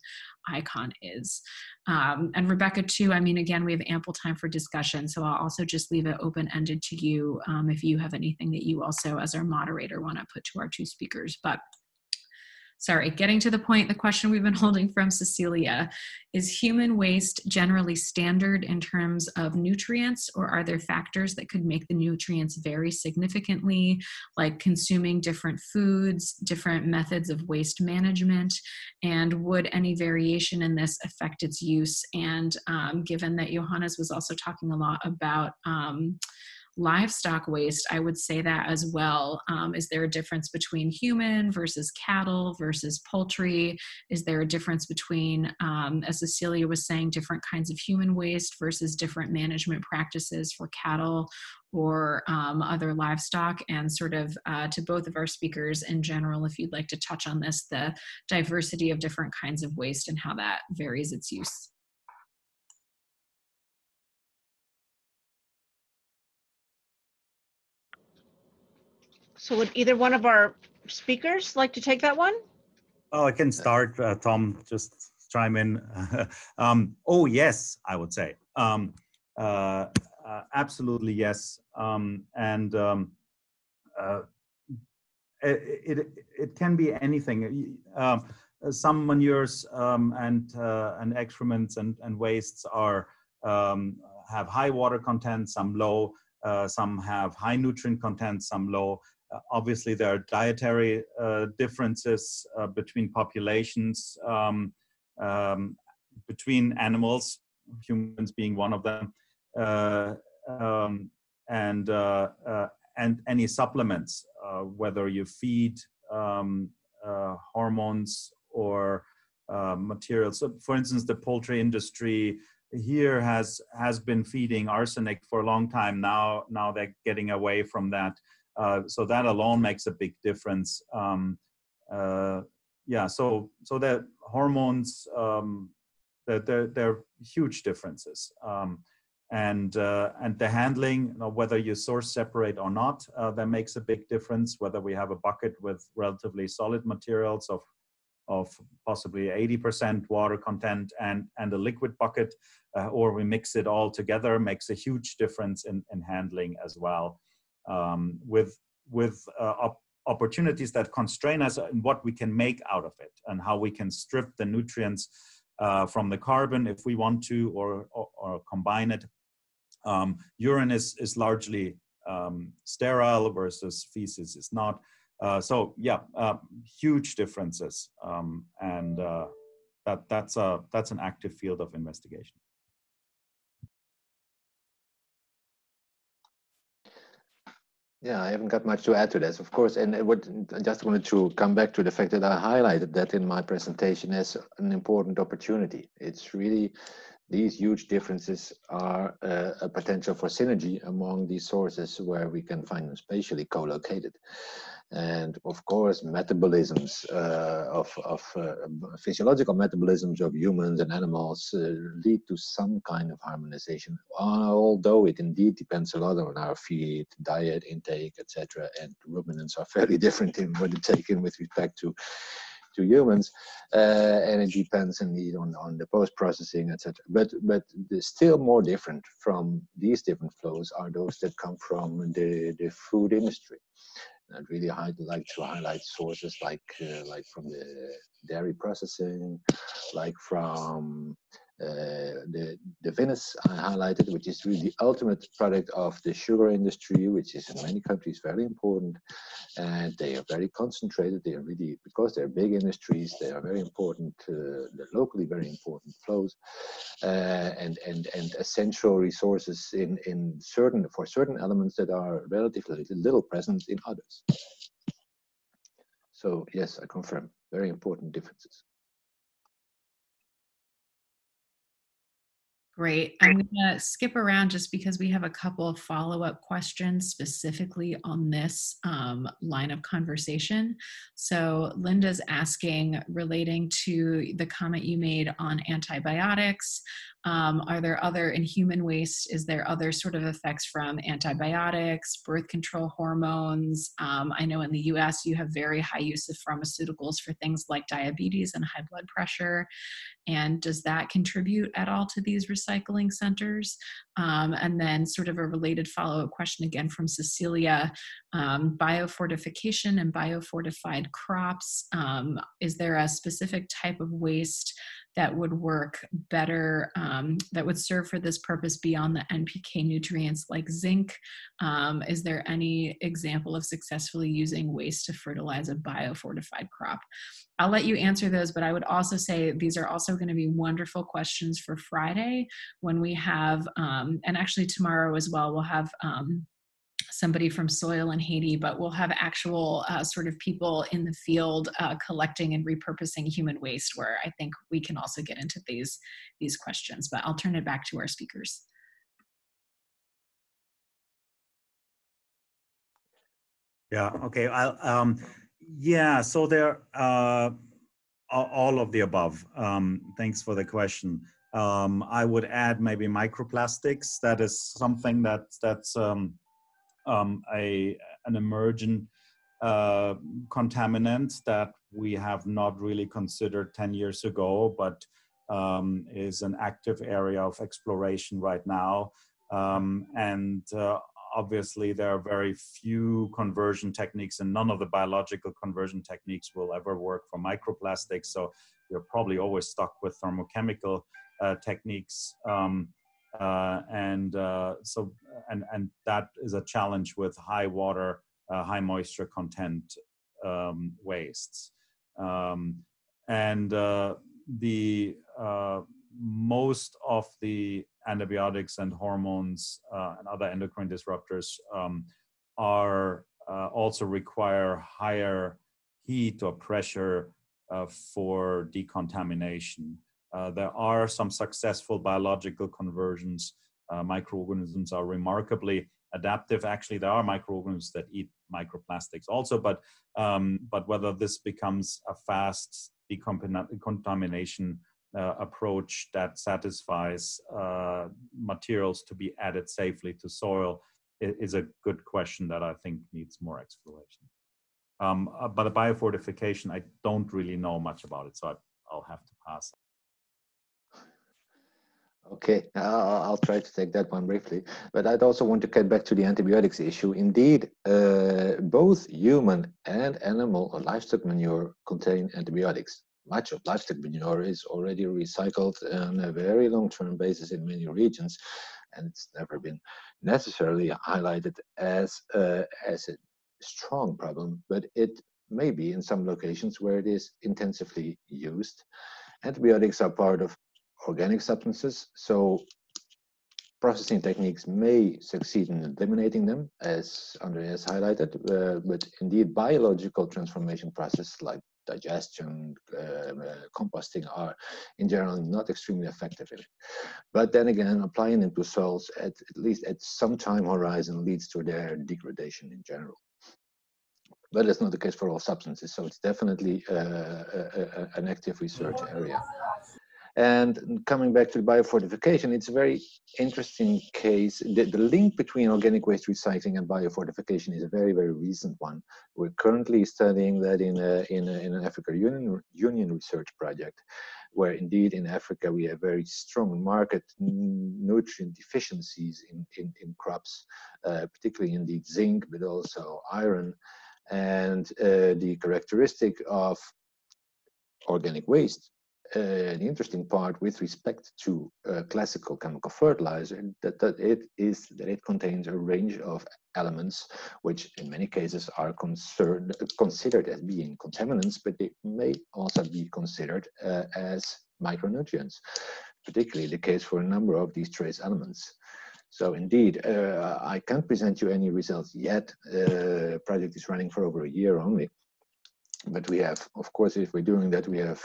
[SPEAKER 1] icon is. And Rebecca too, I mean, again, we have ample time for discussion, so I'll also just leave it open-ended to you if you have anything that you also, as our moderator, want to put to our two speakers. But sorry, getting to the point, the question we've been holding from Cecilia, is human waste generally standard in terms of nutrients, or are there factors that could make the nutrients vary significantly, like consuming different foods, different methods of waste management, and would any variation in this affect its use? And given that Johannes was also talking a lot about livestock waste, I would say that as well. Is there a difference between human versus cattle versus poultry? Is there a difference between, as Cecilia was saying, different kinds of human waste versus different management practices for cattle or other livestock? And sort of to both of our speakers in general, if you'd like to touch on this, the diversity of different kinds of waste and how that varies its use.
[SPEAKER 2] So would either one of our speakers like to take that one?
[SPEAKER 4] Oh, I can start, Tom, just chime in. Oh, yes, I would say. Absolutely, yes. It can be anything. Some manures and excrements and wastes are have high water content, some low. Some have high nutrient content, some low. Obviously, there are dietary differences between populations, between animals, humans being one of them, and any supplements, whether you feed hormones or materials. So, for instance, the poultry industry here has been feeding arsenic for a long time. Now they're getting away from that. So that alone makes a big difference. Yeah, so the hormones, there are huge differences. And the handling, whether you source separate or not, that makes a big difference. Whether we have a bucket with relatively solid materials of possibly 80% water content and a liquid bucket, or we mix it all together, makes a huge difference in handling as well. With opportunities that constrain us in what we can make out of it and how we can strip the nutrients from the carbon if we want to, or combine it. Urine is largely sterile versus feces is not. So yeah, huge differences, and that's an active field of investigation.
[SPEAKER 3] Yeah, I haven't got much to add to this, of course, and I just wanted to come back to the fact that I highlighted that in my presentation as an important opportunity. It's really these huge differences are a potential for synergy among these sources where we can find them spatially co-located. And of course, metabolisms of physiological metabolisms of humans and animals lead to some kind of harmonization, although it indeed depends a lot on our feed, diet intake, etc. And ruminants are fairly different in what they take in with respect to humans, and it depends indeed on the post-processing, etc. But still more different from these different flows are those that come from the food industry. I'd really like to highlight sources like from the dairy processing, like from the vinasse I highlighted, which is really the ultimate product of the sugar industry, which is in many countries very important, and they are very concentrated. They are really, because they're big industries, they are very important. They're locally very important flows, and essential resources for certain elements that are relatively little present in others. So yes, I confirm, very important differences.
[SPEAKER 1] Great. I'm going to skip around just because we have a couple of follow-up questions specifically on this line of conversation. So Linda's asking, relating to the comment you made on antibiotics, are there other, in human waste, is there other sort of effects from antibiotics, birth control hormones? I know in the US you have very high use of pharmaceuticals for things like diabetes and high blood pressure. And does that contribute at all to these recycling centers? And then sort of a related follow-up question again from Cecilia, biofortification and biofortified crops. Is there a specific type of waste that would work better, that would serve for this purpose beyond the NPK nutrients like zinc? Is there any example of successfully using waste to fertilize a biofortified crop? I'll let you answer those, but I would also say these are also going to be wonderful questions for Friday when we have, and actually tomorrow as well, we'll have somebody from Soil in Haiti, but we'll have actual sort of people in the field collecting and repurposing human waste, where I think we can also get into these questions, but I'll turn it back to our speakers.
[SPEAKER 4] Yeah, okay. Yeah, so there all of the above. Thanks for the question. I would add maybe microplastics. That is something that's an emergent contaminant that we have not really considered 10 years ago, but is an active area of exploration right now. Obviously, there are very few conversion techniques, and none of the biological conversion techniques will ever work for microplastics. So you're probably always stuck with thermochemical techniques. And that is a challenge with high water, high moisture content wastes. Most of the antibiotics and hormones and other endocrine disruptors also require higher heat or pressure for decontamination. There are some successful biological conversions. Microorganisms are remarkably adaptive. Actually, there are microorganisms that eat microplastics also, but whether this becomes a fast decontamination approach that satisfies materials to be added safely to soil is a good question that I think needs more exploration. But the biofortification, I don't really know much about it, so I'll have to pass.
[SPEAKER 3] Okay, I'll try to take that one briefly, but I'd also want to get back to the antibiotics issue. Indeed, both human and animal or livestock manure contain antibiotics. Much of livestock manure is already recycled on a very long-term basis in many regions, and it's never been necessarily highlighted as a strong problem, but it may be in some locations where it is intensively used. Antibiotics are part of organic substances, so processing techniques may succeed in eliminating them, as Andreas highlighted, but indeed biological transformation processes like digestion, composting are in general not extremely effective in it. But then again, applying them to soils at least at some time horizon leads to their degradation in general. But that's not the case for all substances, so it's definitely an active research area. And coming back to biofortification, it's a very interesting case. The link between organic waste recycling and biofortification is a very, very recent one. We're currently studying that in an African Union research project, where indeed in Africa we have very strong market nutrient deficiencies in crops, particularly indeed zinc, but also iron. And the characteristic of organic waste, the interesting part with respect to classical chemical fertilizer, that it contains a range of elements which in many cases are considered as being contaminants, but they may also be considered as micronutrients, particularly the case for a number of these trace elements. So indeed, I can't present you any results yet. Project is running for over a year only. But we have, of course, if we're doing that, we have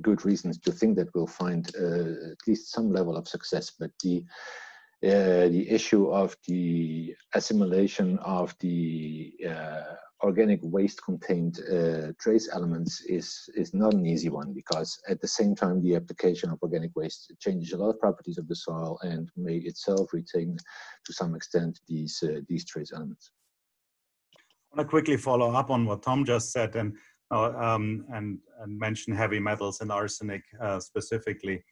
[SPEAKER 3] good reasons to think that we'll find at least some level of success. But the issue of the assimilation of the organic waste contained trace elements is not an easy one, because at the same time the application of organic waste changes a lot of properties of the soil and may itself retain to some extent these trace elements.
[SPEAKER 4] I want to quickly follow up on what Tom just said and mention heavy metals and arsenic specifically.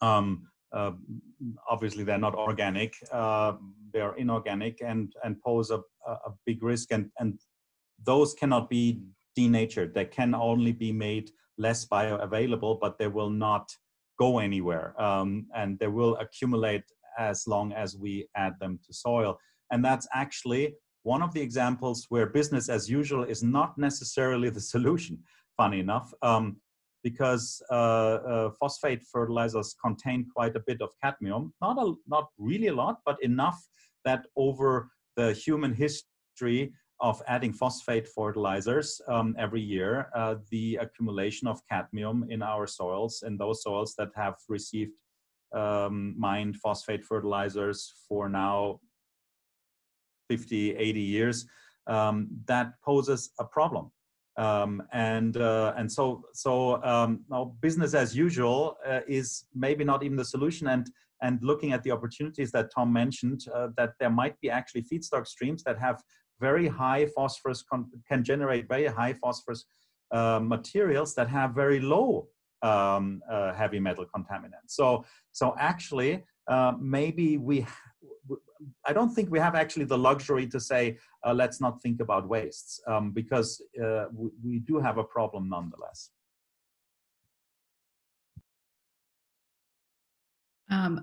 [SPEAKER 4] Obviously, they're not organic; they are inorganic and pose a big risk. And those cannot be denatured. They can only be made less bioavailable, but they will not go anywhere, and they will accumulate as long as we add them to soil. And that's actually one of the examples where business as usual is not necessarily the solution, funny enough, because phosphate fertilizers contain quite a bit of cadmium, not really a lot, but enough that over the human history of adding phosphate fertilizers every year, the accumulation of cadmium in our soils, and those soils that have received mined phosphate fertilizers for now 50, 80 years, that poses a problem. So now business as usual is maybe not even the solution, and looking at the opportunities that Tom mentioned, that there might be actually feedstock streams that have very high phosphorus, can generate very high phosphorus materials that have very low heavy metal contaminants. So actually, maybe I don't think we have actually the luxury to say, let's not think about wastes, because we do have a problem nonetheless.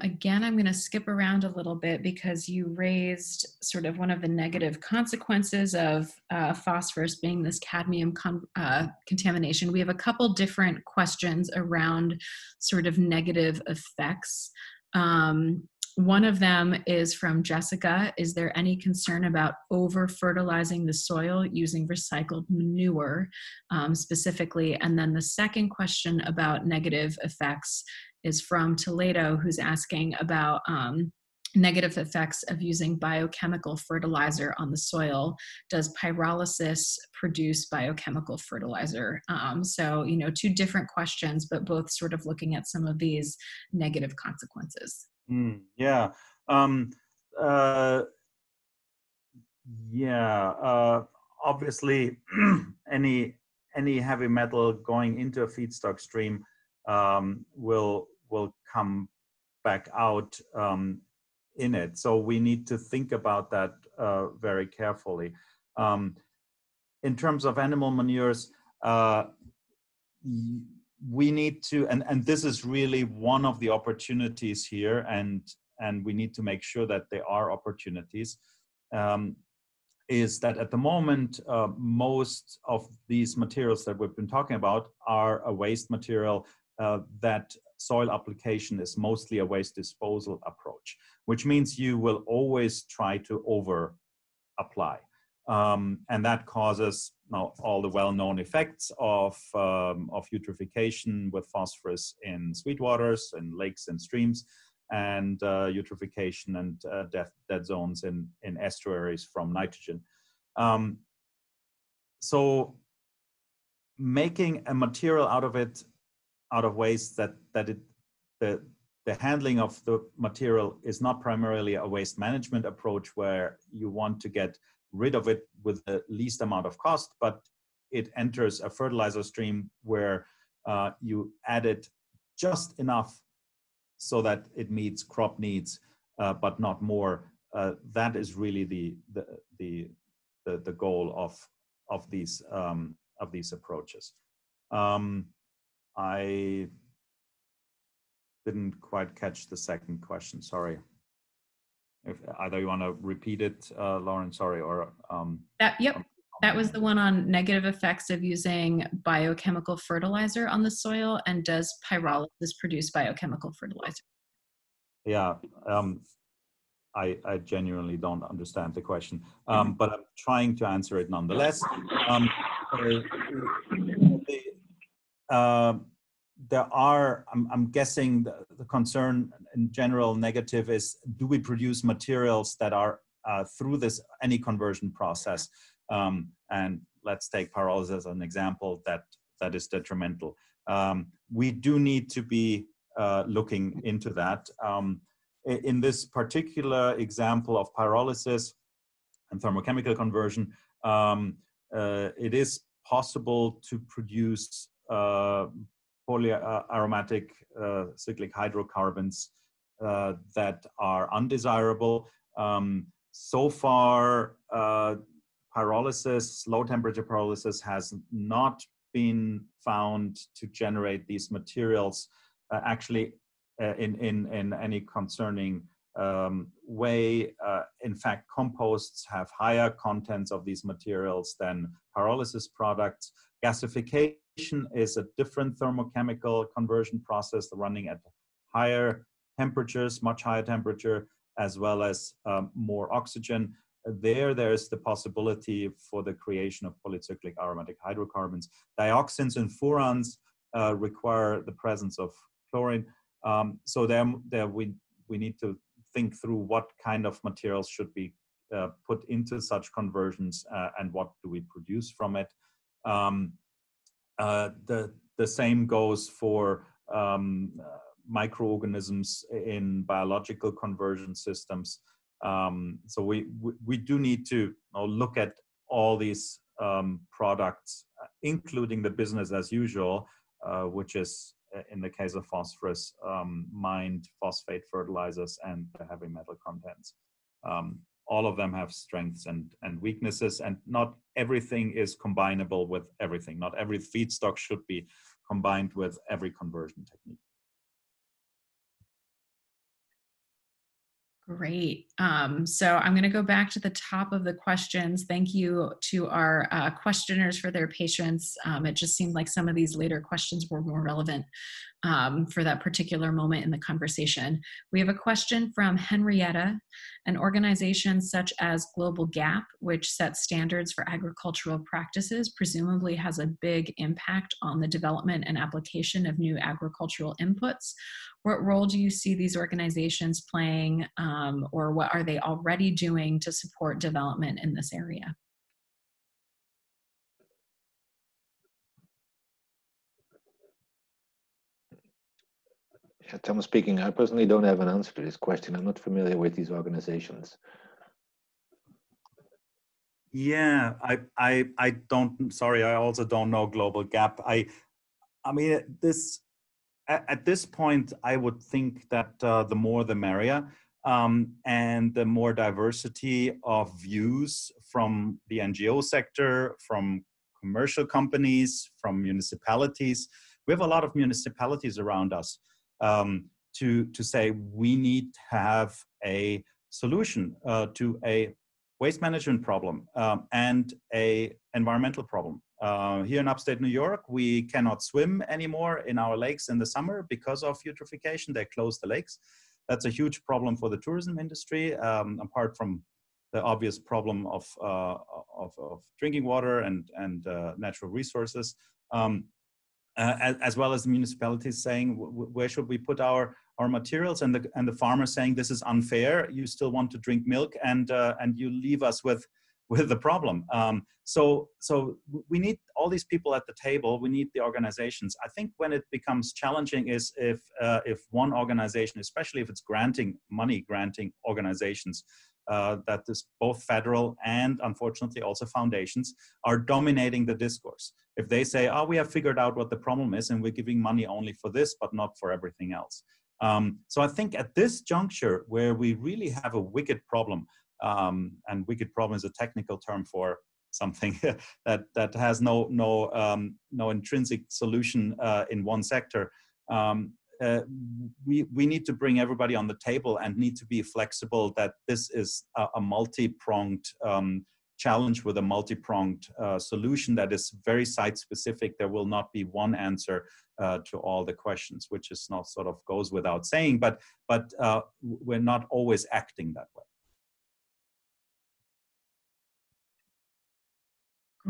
[SPEAKER 1] Again, I'm going to skip around a little bit because you raised sort of one of the negative consequences of phosphorus being this cadmium contamination. We have a couple different questions around sort of negative effects. One of them is from Jessica. Is there any concern about over-fertilizing the soil using recycled manure specifically? And then the second question about negative effects is from Toledo, who's asking about negative effects of using biochemical fertilizer on the soil. Does pyrolysis produce biochemical fertilizer? So, you know, two different questions, but both sort of looking at some of these negative consequences.
[SPEAKER 4] Yeah. Obviously, any heavy metal going into a feedstock stream will come back out in it. So we need to think about that very carefully. In terms of animal manures, we need to, and this is really one of the opportunities here, and we need to make sure that there are opportunities, is that at the moment, most of these materials that we've been talking about are a waste material that soil application is mostly a waste disposal approach, which means you will always try to over apply. And that causes all the well-known effects of eutrophication with phosphorus in sweet waters, in lakes and streams, and eutrophication and dead zones in estuaries from nitrogen. So making a material out of waste the handling of the material is not primarily a waste management approach where you want to get rid of it with the least amount of cost, but it enters a fertilizer stream where you add it just enough so that it meets crop needs, but not more. That is really the goal of these approaches. I didn't quite catch the second question. Sorry. If either you want to repeat it, Lauren. Sorry, or
[SPEAKER 1] yep. That was the one on negative effects of using biochemical fertilizer on the soil, and does pyrolysis produce biochemical fertilizer?
[SPEAKER 4] Yeah, I genuinely don't understand the question, but I'm trying to answer it nonetheless. There are, I'm guessing the concern in general negative is, do we produce materials that are through this any conversion process? And let's take pyrolysis as an example that is detrimental. We do need to be looking into that. In this particular example of pyrolysis and thermochemical conversion, it is possible to produce polyaromatic cyclic hydrocarbons that are undesirable. So far, pyrolysis, low temperature pyrolysis, has not been found to generate these materials actually in any concerning way. In fact, composts have higher contents of these materials than pyrolysis products. Gasification is a different thermochemical conversion process running at higher temperatures, much higher temperature, as well as more oxygen. There's the possibility for the creation of polycyclic aromatic hydrocarbons. Dioxins and furans require the presence of chlorine. So we need to think through what kind of materials should be put into such conversions and what do we produce from it. The same goes for microorganisms in biological conversion systems. So we do need to look at all these products, including the business as usual, which is, in the case of phosphorus, mined phosphate fertilizers and the heavy metal contents. All of them have strengths and weaknesses, and not everything is combinable with everything. Not every feedstock should be combined with every conversion technique.
[SPEAKER 1] Great. So I'm going to go back to the top of the questions. Thank you to our questioners for their patience. It just seemed like some of these later questions were more relevant for that particular moment in the conversation. We have a question from Henrietta. An organization such as Global Gap, which sets standards for agricultural practices, presumably has a big impact on the development and application of new agricultural inputs. What role do you see these organizations playing, or what are they already doing to support development in this area?
[SPEAKER 3] Yeah, Thomas speaking. I personally don't have an answer to this question. I'm not familiar with these organizations.
[SPEAKER 4] Yeah, I don't, sorry, I also don't know Global Gap. I mean, at this point, I would think that the more the merrier, and the more diversity of views from the NGO sector, from commercial companies, from municipalities. We have a lot of municipalities around us to say we need to have a solution to a waste management problem and a environmental problem. Here in upstate New York, we cannot swim anymore in our lakes in the summer because of eutrophication. They close the lakes. That's a huge problem for the tourism industry, apart from obvious problem of drinking water and natural resources, as well as the municipalities saying, where should we put our materials, and the farmers saying, this is unfair. You still want to drink milk, and you leave us with the problem. So we need all these people at the table. We need the organizations. I think when it becomes challenging is if one organization, especially if it's money granting organizations, that is both federal and unfortunately also foundations, are dominating the discourse. If they say, oh, we have figured out what the problem is and we're giving money only for this, but not for everything else. So I think at this juncture where we really have a wicked problem, and wicked problem is a technical term for something that has no intrinsic solution in one sector, we need to bring everybody on the table and need to be flexible that this is a multi-pronged challenge with a multi-pronged solution that is very site-specific. There will not be one answer to all the questions, which is not sort of goes without saying, but we're not always acting that way.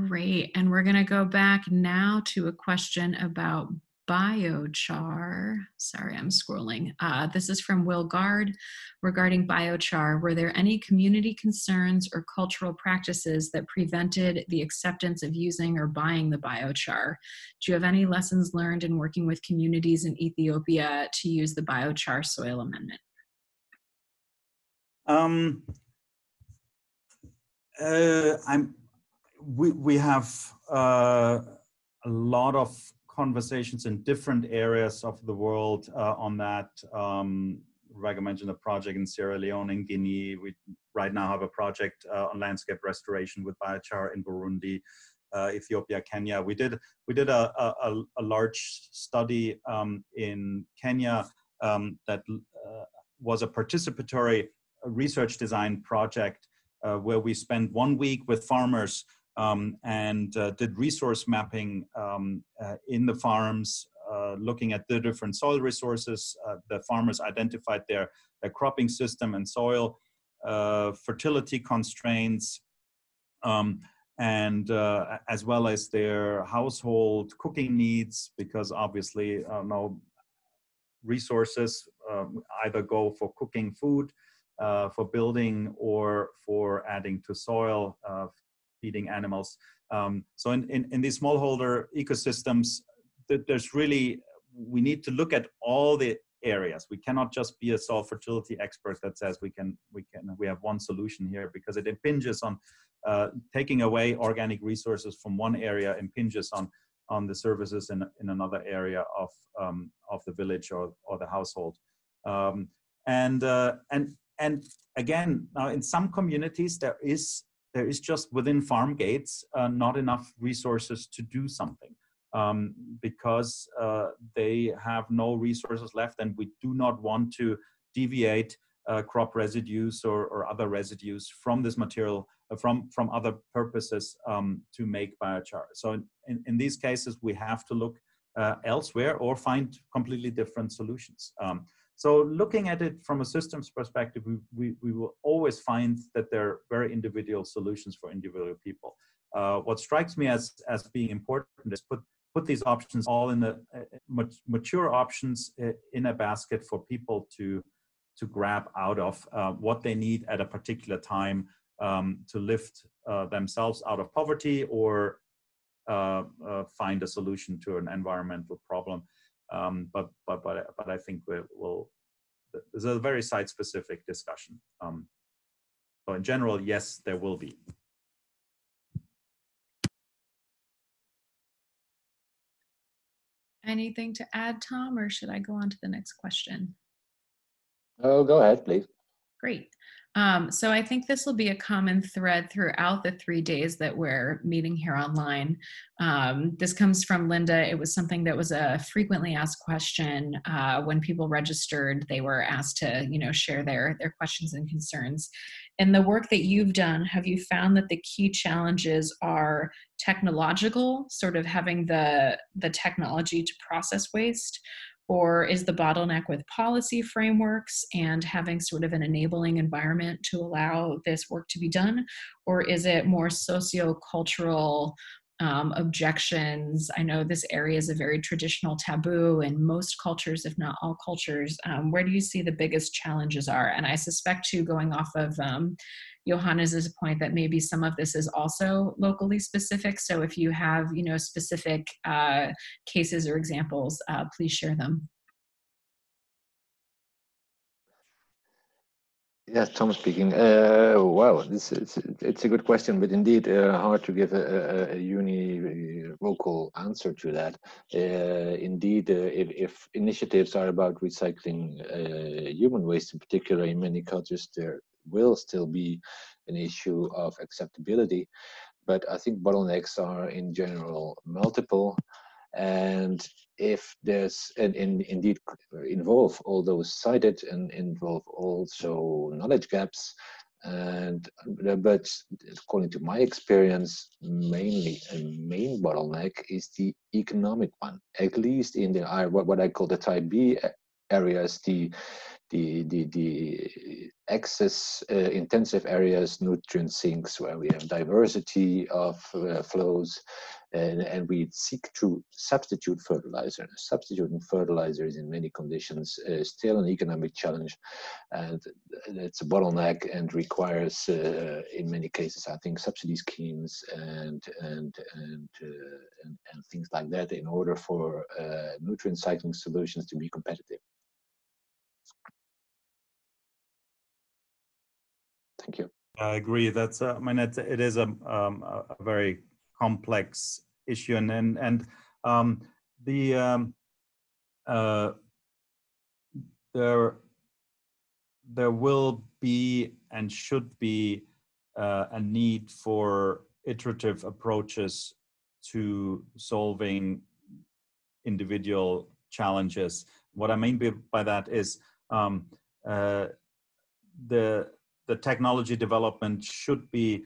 [SPEAKER 1] Great, and we're gonna go back now to a question about biochar. Sorry, I'm scrolling. This is from Will Gard regarding biochar. Were there any community concerns or cultural practices that prevented the acceptance of using or buying the biochar? Do you have any lessons learned in working with communities in Ethiopia to use the biochar soil amendment?
[SPEAKER 4] We have a lot of conversations in different areas of the world on that. Rebecca mentioned a project in Sierra Leone and Guinea. We right now have a project on landscape restoration with biochar in Burundi, Ethiopia, Kenya. We did a large study in Kenya that was a participatory research design project where we spent 1 week with farmers and did resource mapping in the farms, looking at the different soil resources. The farmers identified their cropping system and soil, fertility constraints, and as well as their household cooking needs, because obviously no resources either go for cooking food, for building, or for adding to soil, feeding animals. So in these smallholder ecosystems, there's really, we need to look at all the areas. We cannot just be a soil fertility expert that says we have one solution here, because it impinges on taking away organic resources from one area, impinges on the services in another area of the village or the household. And again, now in some communities there is just within farm gates not enough resources to do something, because they have no resources left, and we do not want to deviate crop residues or other residues from this material, from other purposes to make biochar. So in these cases, we have to look elsewhere or find completely different solutions. So looking at it from a systems perspective, we will always find that there are very individual solutions for individual people. What strikes me as being important is put these options all in the mature options in a basket for people to grab out of what they need at a particular time to lift themselves out of poverty or find a solution to an environmental problem. But I think there's a very site-specific discussion. So in general, yes, there will be.
[SPEAKER 1] Anything to add, Tom, or should I go on to the next question?
[SPEAKER 3] Oh, go ahead, please.
[SPEAKER 1] Great. So I think this will be a common thread throughout the 3 days that we're meeting here online. This comes from Linda. It was something that was a frequently asked question when people registered. They were asked to, share their questions and concerns. In the work that you've done, have you found that the key challenges are technological, sort of having the technology to process waste, Or is the bottleneck with policy frameworks and having sort of an enabling environment to allow this work to be done? Or is it more socio-cultural objections? I know this area is a very traditional taboo in most cultures, if not all cultures. Where do you see the biggest challenges are? And I suspect too, going off of Johannes's point, that maybe some of this is also locally specific. So if you have, specific cases or examples, please share them.
[SPEAKER 3] Yes, Tom speaking. Wow, it's a good question, but indeed hard to give a univocal answer to that. Indeed, if initiatives are about recycling human waste in particular, in many cultures there will still be an issue of acceptability, but I think bottlenecks are in general multiple. And if there's indeed involve all those cited and involve also knowledge gaps, but according to my experience, mainly a main bottleneck is the economic one, at least in the what I call the type B areas, the excess intensive areas, nutrient sinks, where we have diversity of flows, and we seek to substitute fertilizer. Substituting fertilizer is in many conditions still an economic challenge, and it's a bottleneck and requires, in many cases, I think, subsidy schemes and things like that in order for nutrient cycling solutions to be competitive. Thank you.
[SPEAKER 4] I agree. That's I mean, it is a very complex issue, and there will be and should be a need for iterative approaches to solving individual challenges. What I mean by that is the technology development should be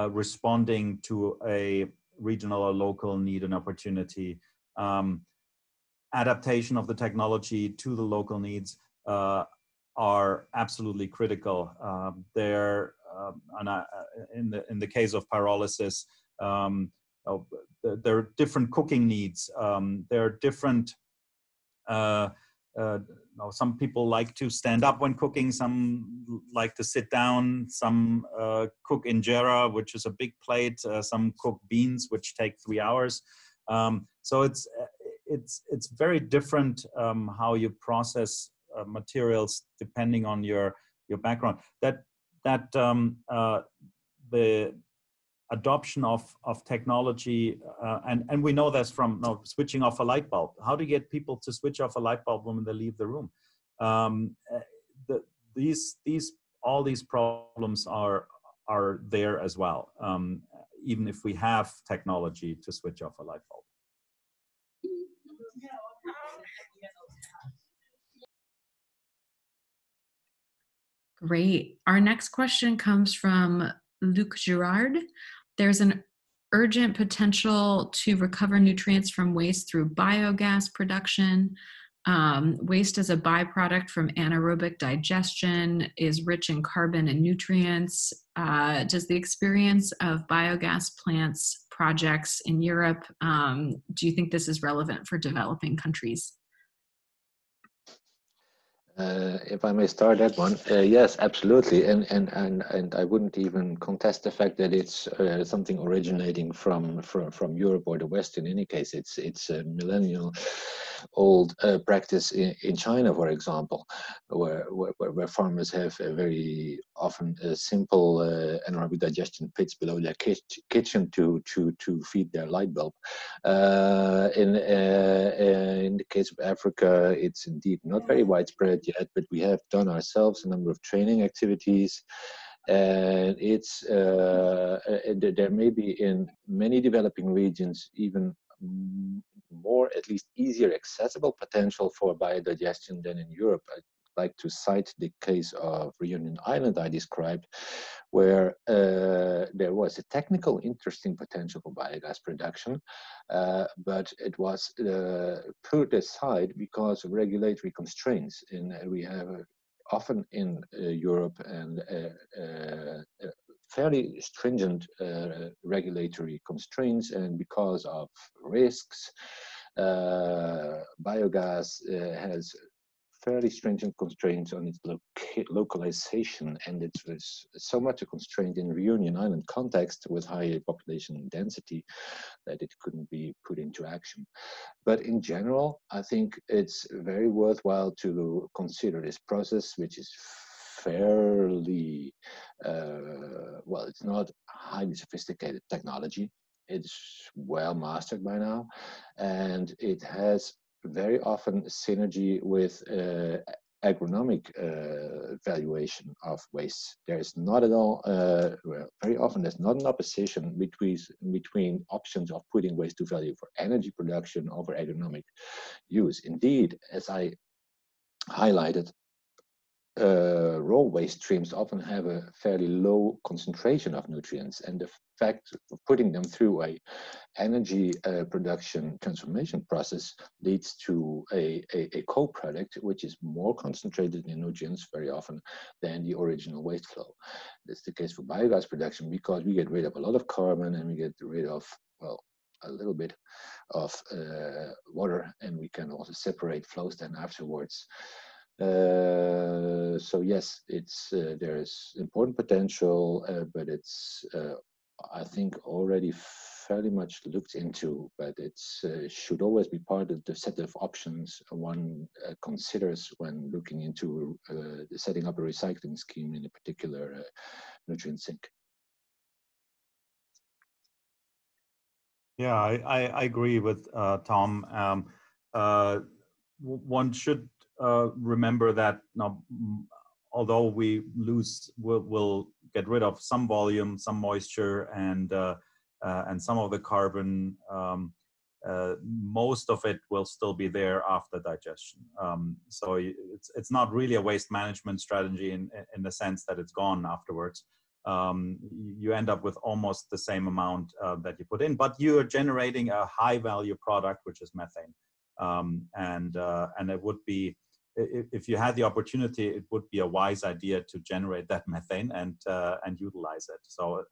[SPEAKER 4] responding to a regional or local need and opportunity. Adaptation of the technology to the local needs are absolutely critical. In the case of pyrolysis, there are different cooking needs. There are different. Some people like to stand up when cooking, some like to sit down, some cook injera, which is a big plate, some cook beans, which take 3 hours. So it's very different how you process materials depending on your background. The adoption of technology, and we know that's from switching off a light bulb. How do you get people to switch off a light bulb when they leave the room? All these problems are there as well, even if we have technology to switch off a light bulb.
[SPEAKER 1] Great. Our next question comes from Luc Girard. There's an urgent potential to recover nutrients from waste through biogas production. Waste as a byproduct from anaerobic digestion is rich in carbon and nutrients. Does the experience of biogas plants projects in Europe, do you think this is relevant for developing countries?
[SPEAKER 3] If I may start that one, yes, absolutely, and I wouldn't even contest the fact that it's something originating from Europe or the West. In any case, it's a millennial-old practice in China, for example, where farmers have a very often simple anaerobic digestion pits below their kitchen to feed their light bulb. In the case of Africa, it's indeed not very widespread yet, but we have done ourselves a number of training activities, and it's there may be in many developing regions even more, at least easier accessible potential for biodigestion than in Europe. like to cite the case of Reunion Island I described, where there was a technical interesting potential for biogas production, but it was put aside because of regulatory constraints. We have often in Europe and fairly stringent regulatory constraints, and because of risks, biogas has fairly stringent constraints on its localization, and it was so much a constraint in Reunion Island context with high population density that it couldn't be put into action. But in general, I think it's very worthwhile to consider this process, which is fairly, well, it's not highly sophisticated technology. It's well mastered by now, and it has very often synergy with agronomic valuation of waste. There's not at all, well, very often there's not an opposition between options of putting waste to value for energy production over agronomic use. Indeed, as I highlighted, raw waste streams often have a fairly low concentration of nutrients, and the fact of putting them through a energy production transformation process leads to a co-product which is more concentrated in nutrients very often than the original waste flow. That's the case for biogas production, because we get rid of a lot of carbon and we get rid of, well, a little bit of water, and we can also separate flows then afterwards. So yes, it's there's important potential, but it's I think already fairly much looked into, but it's should always be part of the set of options one considers when looking into setting up a recycling scheme in a particular nutrient sink.
[SPEAKER 4] Yeah, I agree with Tom. One should remember that now, although we'll get rid of some volume, some moisture, and some of the carbon, most of it will still be there after digestion. So it's not really a waste management strategy in the sense that it's gone afterwards. You end up with almost the same amount that you put in, but you are generating a high value product, which is methane. And it would be, if you had the opportunity, it would be a wise idea to generate that methane and utilize it. So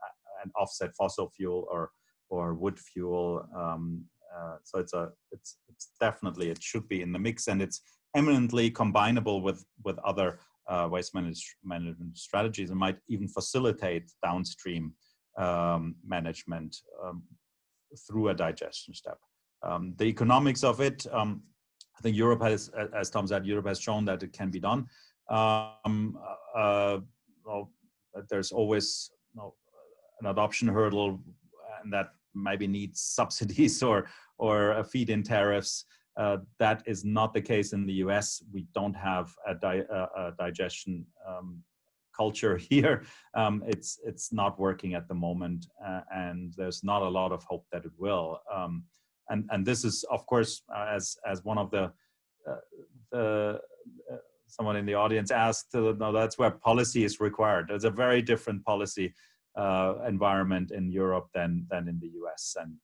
[SPEAKER 4] and offset fossil fuel or wood fuel. So it's definitely, it should be in the mix, and it's eminently combinable with other waste management strategies, and might even facilitate downstream management through a digestion step. The economics of it, I think Europe has, as Tom said, Europe has shown that it can be done. There's always an adoption hurdle, and that maybe needs subsidies or feed-in tariffs. That is not the case in the US. We don't have a digestion culture here. It's not working at the moment, and there's not a lot of hope that it will. And this is, of course, as one of the someone in the audience asked, no, that's where policy is required. There's a very different policy environment in Europe than in the US, and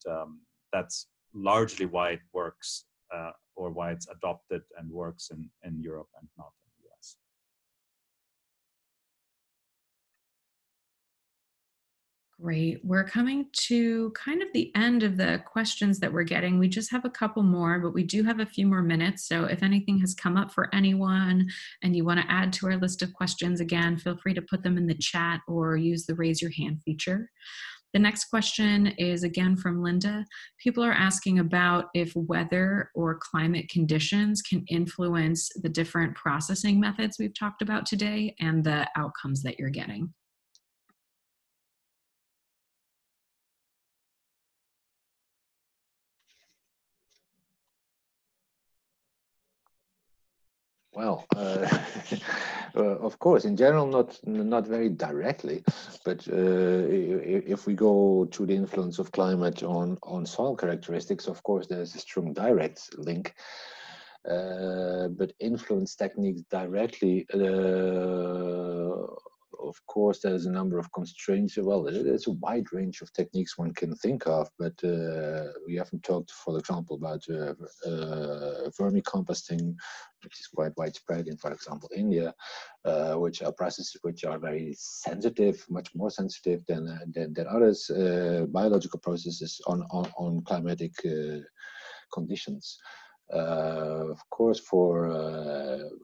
[SPEAKER 4] that's largely why it works, or why it's adopted and works in Europe and not in the US.
[SPEAKER 1] Great. We're coming to kind of the end of the questions that we're getting. We just have a couple more, but we do have a few more minutes. So if anything has come up for anyone and you want to add to our list of questions, again, feel free to put them in the chat or use the raise your hand feature. The next question is again from Linda. People are asking about if weather or climate conditions can influence the different processing methods we've talked about today and the outcomes that you're getting.
[SPEAKER 3] Well, of course, in general, not very directly, but if we go to the influence of climate on soil characteristics, of course, there's a strong direct link. but influence techniques directly, of course, there's a number of constraints. Well, there's a wide range of techniques one can think of, but we haven't talked, for example, about vermicomposting, which is quite widespread in, for example, India, which are processes which are very sensitive, much more sensitive than others, biological processes on climatic conditions. Of course, for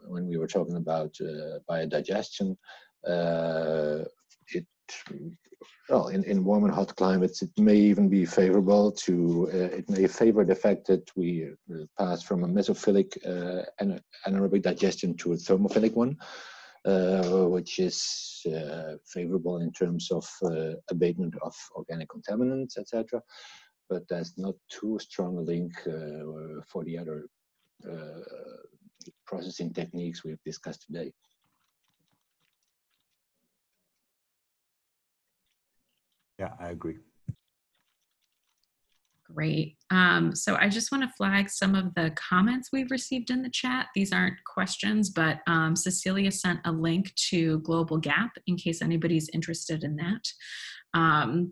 [SPEAKER 3] when we were talking about biodigestion, well, in warm and hot climates, it may even be favorable to, it may favor the fact that we pass from a mesophilic anaerobic digestion to a thermophilic one, which is favorable in terms of abatement of organic contaminants, etc. But there's not too strong a link for the other processing techniques we've discussed today.
[SPEAKER 4] Yeah, I agree.
[SPEAKER 1] Great. So I just want to flag some of the comments we've received in the chat. These aren't questions, but Cecilia sent a link to Global Gap in case anybody's interested in that.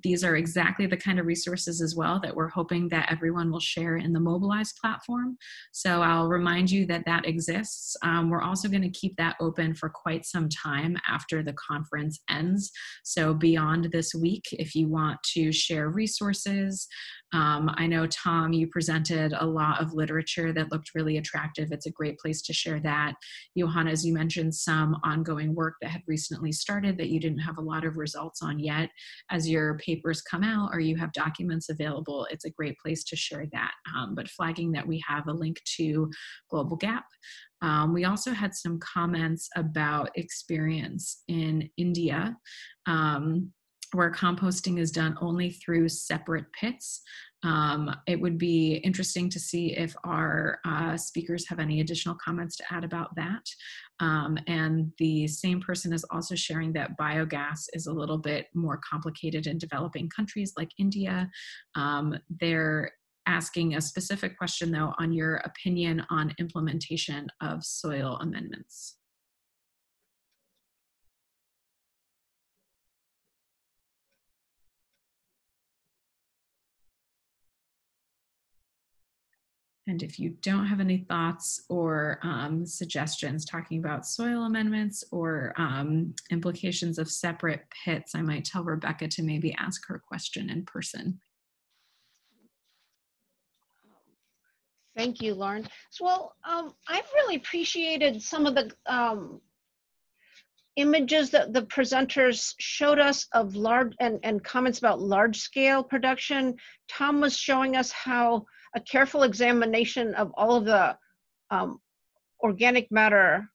[SPEAKER 1] These are exactly the kind of resources as well that we're hoping that everyone will share in the Mobilize platform. So I'll remind you that that exists. We're also going to keep that open for quite some time after the conference ends. So beyond this week, if you want to share resources, I know, Tom, you presented a lot of literature that looked really attractive. It's a great place to share that. Johannes, you mentioned some ongoing work that had recently started that you didn't have a lot of results on yet. As your papers come out or you have documents available, it's a great place to share that. But flagging that we have a link to Global Gap. We also had some comments about experience in India, where composting is done only through separate pits. It would be interesting to see if our speakers have any additional comments to add about that. And the same person is also sharing that biogas is a little bit more complicated in developing countries like India. They're asking a specific question, though, on your opinion on implementation of soil amendments. And if you don't have any thoughts or suggestions talking about soil amendments or implications of separate pits, I might tell Rebecca to maybe ask her question in person.
[SPEAKER 2] Thank you, Lauren. So, well, I've really appreciated some of the images that the presenters showed us of large and comments about large scale production. Tom was showing us how a careful examination of all of the organic matter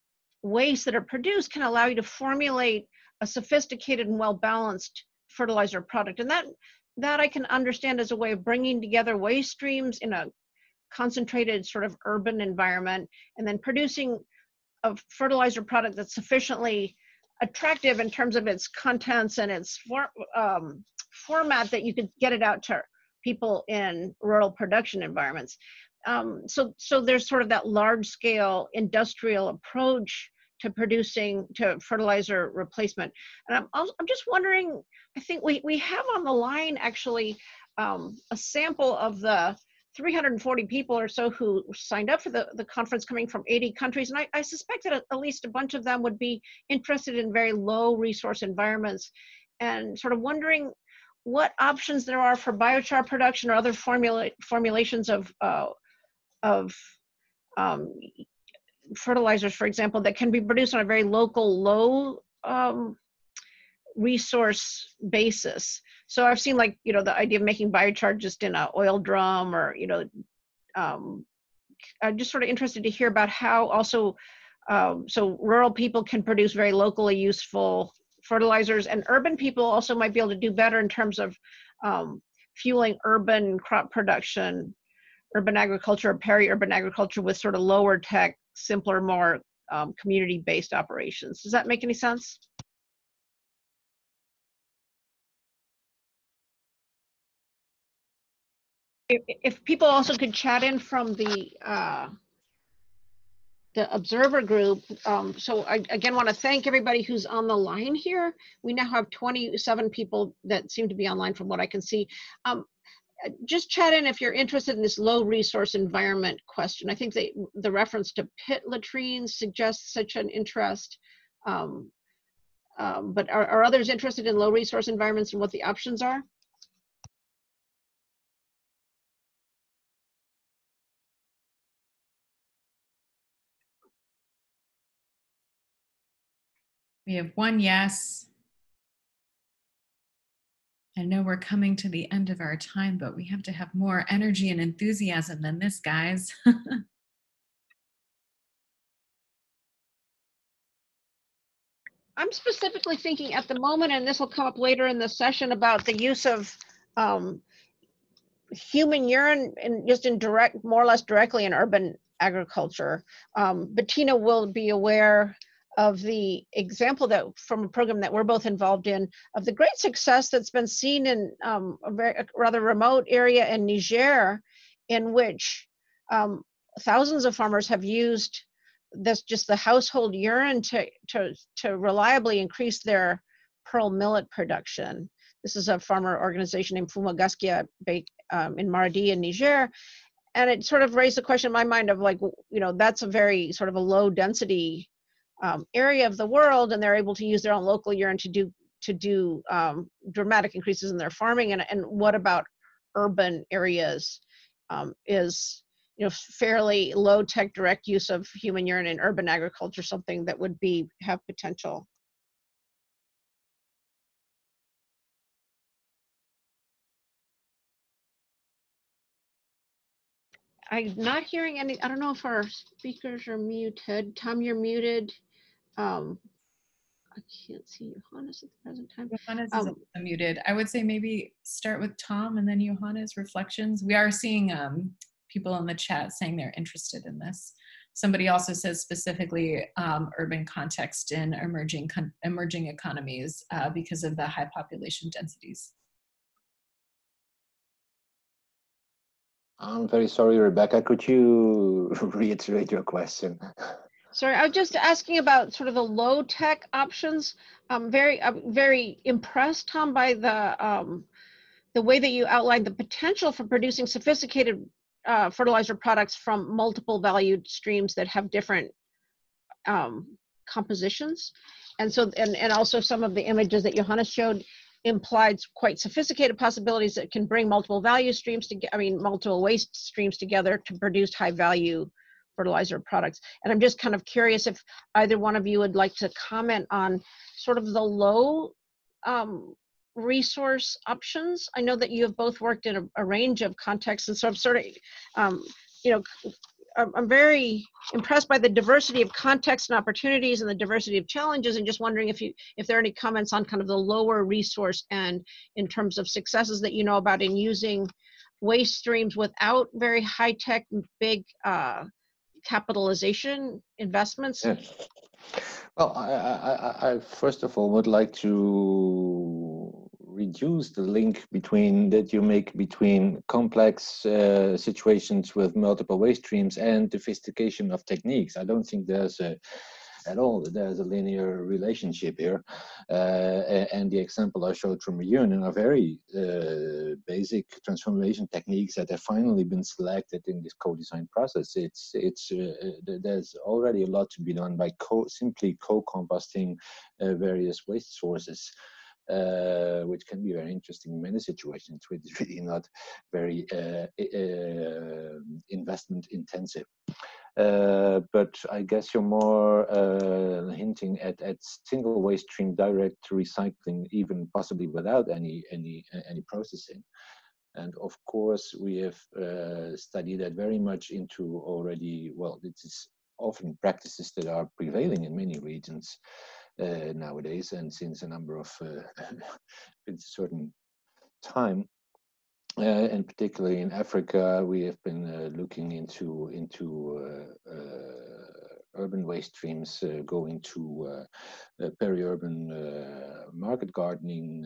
[SPEAKER 2] waste that are produced can allow you to formulate a sophisticated and well-balanced fertilizer product. And that I can understand as a way of bringing together waste streams in a concentrated sort of urban environment and then producing a fertilizer product that's sufficiently attractive in terms of its contents and its format that you could get it out to people in rural production environments. So there's sort of that large scale industrial approach to producing, to fertilizer replacement. And I'm just wondering, I think we have on the line actually a sample of the 340 people or so who signed up for the conference coming from 80 countries. And I suspect that at least a bunch of them would be interested in very low resource environments and sort of wondering what options there are for biochar production or other formulations of fertilizers, for example, that can be produced on a very local, low resource basis. So I've seen, like, you know, the idea of making biochar just in an oil drum, or, you know, I'm just sort of interested to hear about how also, so rural people can produce very locally useful fertilizers, and urban people also might be able to do better in terms of fueling urban crop production, urban agriculture, or peri-urban agriculture with sort of lower tech, simpler, more community-based operations. Does that make any sense? If people also could chat in from the the observer group. So I again want to thank everybody who's on the line here. We now have 27 people that seem to be online from what I can see. Just chat in if you're interested in this low resource environment question. I think the reference to pit latrines suggests such an interest. But are others interested in low resource environments and what the options are?
[SPEAKER 1] We have one yes. I know we're coming to the end of our time, but we have to have more energy and enthusiasm than this, guys.
[SPEAKER 2] I'm specifically thinking at the moment, and this will come up later in the session, about the use of human urine and just in direct, more or less directly in urban agriculture. Bettina will be aware of the example that from a program that we're both involved in of the great success that's been seen in a rather remote area in Niger, in which thousands of farmers have used this, just the household urine to reliably increase their pearl millet production. This is a farmer organization named Fumagaskia in Maradi in Niger. And it sort of raised the question in my mind of like, you know, that's a very sort of a low density area of the world, and they're able to use their own local urine to do dramatic increases in their farming. And what about urban areas? Is, you know, fairly low tech direct use of human urine in urban agriculture something that would have potential? I'm not hearing any. I don't know if our speakers are muted. Tom, you're muted. I can't see Johannes at the present time.
[SPEAKER 1] Johannes is muted. I would say maybe start with Tom and then Johannes reflections. We are seeing people in the chat saying they're interested in this. Somebody also says specifically urban context in emerging economies because of the high population densities.
[SPEAKER 3] I'm very sorry, Rebecca. Could you reiterate your question?
[SPEAKER 2] Sorry, I was just asking about sort of the low tech options. I'm very impressed, Tom, by the way that you outlined the potential for producing sophisticated fertilizer products from multiple valued streams that have different compositions. And so, and also some of the images that Johannes showed implied quite sophisticated possibilities that can bring multiple value streams together, multiple waste streams together to produce high value fertilizer products. And I'm just kind of curious if either one of you would like to comment on sort of the low resource options. I know that you have both worked in a range of contexts, and so I'm sort of, you know, I'm very impressed by the diversity of contexts and opportunities and the diversity of challenges, and just wondering if there are any comments on kind of the lower resource and in terms of successes that you know about in using waste streams without very high-tech, big capitalization investments.
[SPEAKER 3] Yes. Well, I first of all would like to reduce the link that you make between complex situations with multiple waste streams and sophistication of techniques. I don't think there's at all there's a linear relationship here, and the example I showed from Reunion are very basic transformation techniques that have finally been selected in this co-design process. There's already a lot to be done by simply co-combusting various waste sources, which can be very interesting in many situations, which is really not very investment intensive. But I guess you're more hinting at single waste stream direct recycling, even possibly without any processing. And of course, we have studied that very much into already. Well, this is often practices that are prevailing in many regions nowadays, and since a number of a certain time. And particularly in Africa, we have been looking into urban waste streams going to peri-urban market gardening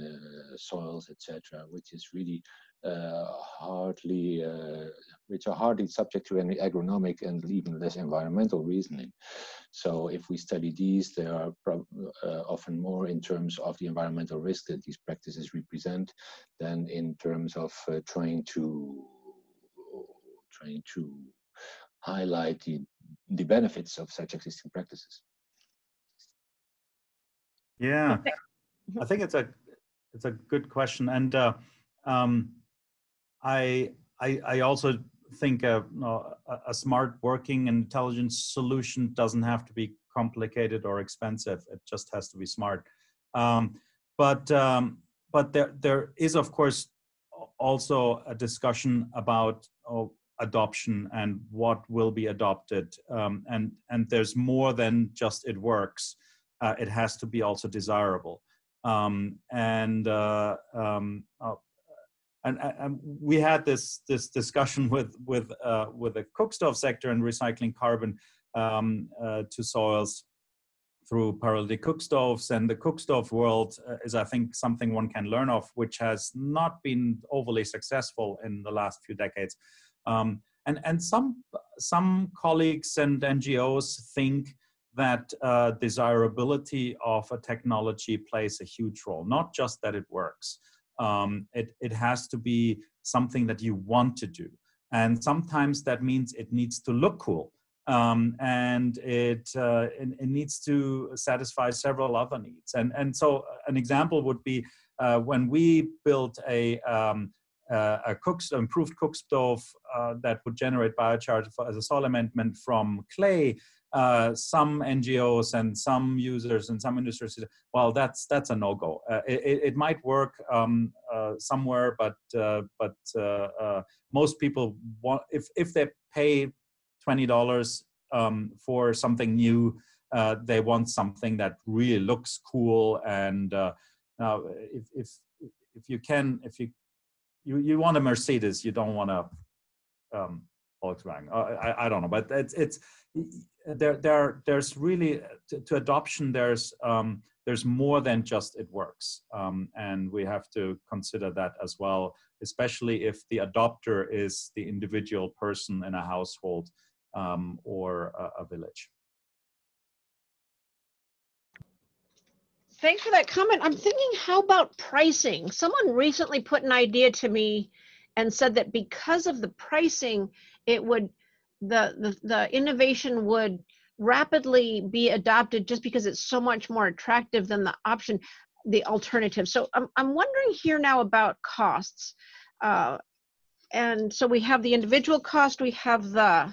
[SPEAKER 3] soils, etc., which is really which are hardly subject to any agronomic and even less environmental reasoning. So if we study these, they are often more in terms of the environmental risk that these practices represent than in terms of trying to highlight the benefits of such existing practices.
[SPEAKER 4] Yeah, I think it's a good question, and I also think a smart working intelligence solution doesn't have to be complicated or expensive. It just has to be smart. But there is, of course, also a discussion about adoption and what will be adopted. And there's more than just it works. It has to be also desirable. And we had this discussion with the cookstove sector and recycling carbon to soils through paralytic cookstoves, and the cookstove world is, I think, something one can learn of, which has not been overly successful in the last few decades. And some colleagues and NGOs think that desirability of a technology plays a huge role, not just that it works. It has to be something that you want to do. And sometimes that means it needs to look cool. And it needs to satisfy several other needs. And so an example would be when we built a improved cookstove that would generate biochar as a soil amendment from clay. Some NGOs and some users and some industries said, well, that's a no-go. It might work somewhere, but most people want, if they pay $20 for something new, they want something that really looks cool. And now, if you want a Mercedes, you don't want a Volkswagen. I don't know, but there's really to adoption. There's more than just it works, and we have to consider that as well, especially if the adopter is the individual person in a household or a village.
[SPEAKER 2] Thanks for that comment. I'm thinking, how about pricing? Someone recently put an idea to me and said that because of the pricing, it would the innovation would rapidly be adopted just because it's so much more attractive than the alternative. So I'm wondering here now about costs. And so we have the individual cost, we have the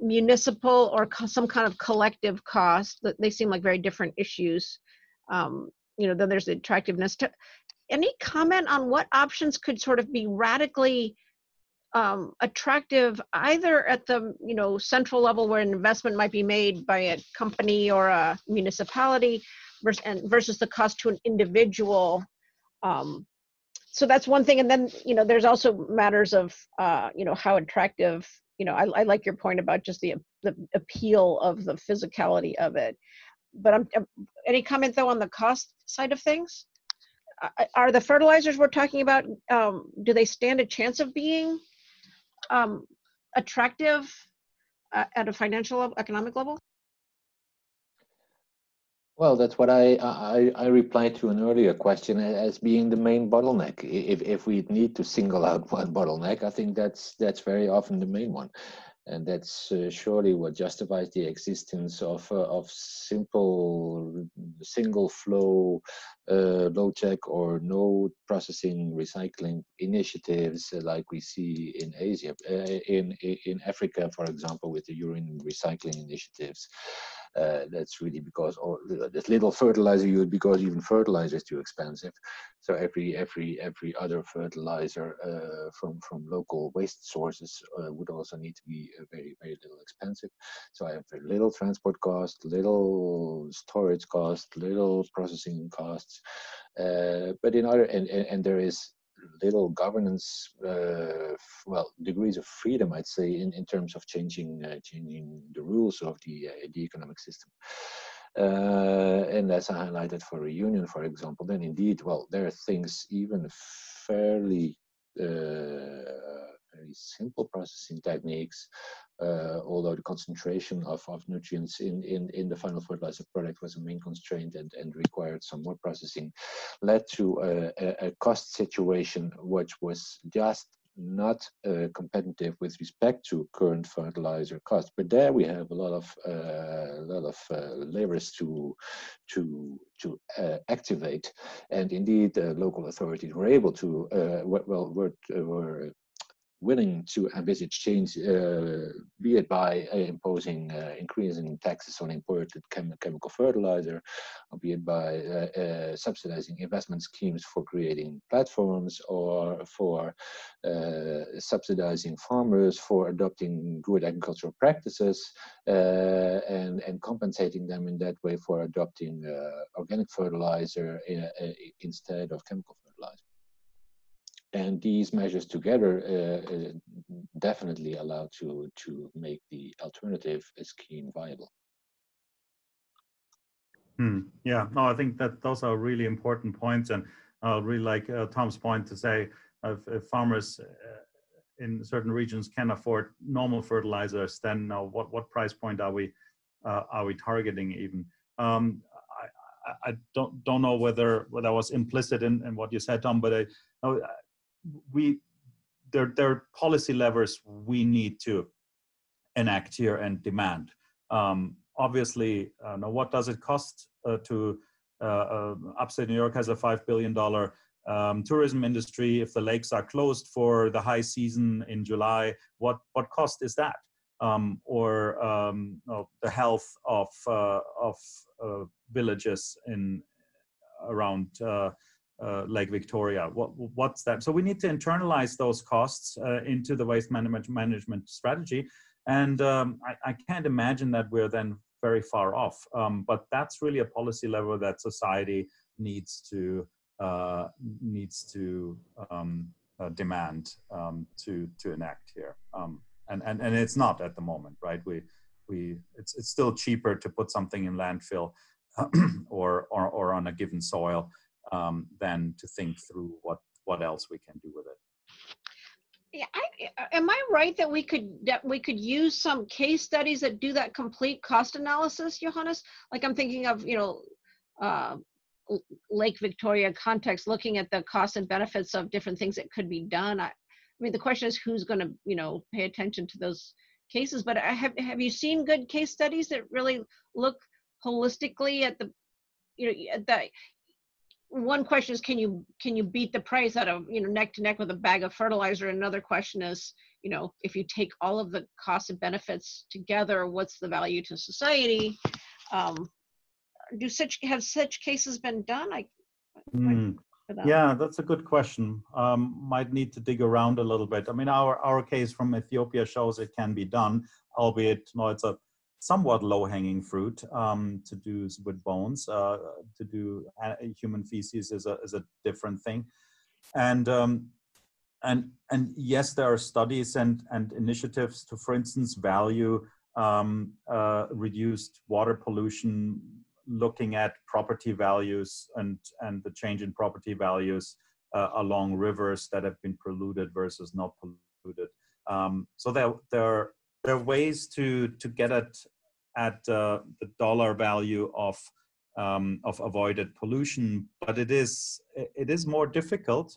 [SPEAKER 2] municipal or some kind of collective cost. That they seem like very different issues. Then there's the attractiveness. Any comment on what options could sort of be radically attractive, either at the central level where an investment might be made by a company or a municipality, versus the cost to an individual? So that's one thing. And then there's also matters of how attractive. I like your point about just the appeal of the physicality of it. But any comment though on the cost side of things? Are the fertilizers we're talking about, do they stand a chance of being attractive at a financial level, economic level?
[SPEAKER 3] Well, that's what I replied to an earlier question as being the main bottleneck. If we need to single out one bottleneck, I think that's very often the main one. And that's surely what justifies the existence of simple single flow, low tech or no processing recycling initiatives like we see in Asia, in Africa, for example, with the urine recycling initiatives. That's really because this little fertilizer use, because even fertilizer is too expensive. So every other fertilizer from local waste sources would also need to be very, very little expensive. So I have very little transport cost, little storage cost, little processing costs. But in other and there is little governance, degrees of freedom, I'd say, in terms of changing the rules of the economic system. And as I highlighted for reunion, for example, then indeed, well, there are things even fairly very simple processing techniques, although the concentration of nutrients in the final fertilizer product was a main constraint and required some more processing, led to a cost situation which was just not competitive with respect to current fertilizer costs. But there we have a lot of levers to activate, and indeed local authorities were able to were willing to envisage change, be it by imposing increasing taxes on imported chemical fertilizer, or be it by subsidizing investment schemes for creating platforms, or for subsidizing farmers for adopting good agricultural practices, and compensating them in that way for adopting organic fertilizer instead of chemical fertilizer. And these measures together definitely allow to make the alternative scheme viable.
[SPEAKER 4] Yeah, no, I think that those are really important points, and I really like Tom's point to say if farmers in certain regions can afford normal fertilizers, then what price point are we targeting even? I don't know whether that was implicit in what you said, Tom, but there are policy levers we need to enact here and demand. Obviously, now what does it cost to upstate New York has a $5 billion tourism industry. If the lakes are closed for the high season in July, what cost is that? Or the health of villages around Lake Victoria. What's that? So we need to internalize those costs into the waste management strategy. And I can't imagine that we're then very far off. But that's really a policy level that society needs to demand to enact here. And it's not at the moment, right? It's still cheaper to put something in landfill or on a given soil than to think through what else we can do with it.
[SPEAKER 2] Yeah, am I right that we could use some case studies that do that complete cost analysis, Johannes? Like I'm thinking of Lake Victoria context, looking at the costs and benefits of different things that could be done. I mean, the question is who's going to pay attention to those cases. But have you seen good case studies that really look holistically at one question is, can you beat the price out of neck to neck with a bag of fertilizer? Another question is, if you take all of the costs and benefits together, what's the value to society? Have such cases been done?
[SPEAKER 4] Yeah, that's a good question. Might need to dig around a little bit. I mean, our case from Ethiopia shows it can be done, albeit it's a somewhat low-hanging fruit to do with bones. To do human feces is a different thing, and yes, there are studies and initiatives to, for instance, value reduced water pollution, looking at property values and the change in property values along rivers that have been polluted versus not polluted. So there are ways to get at the dollar value of avoided pollution, but it is more difficult.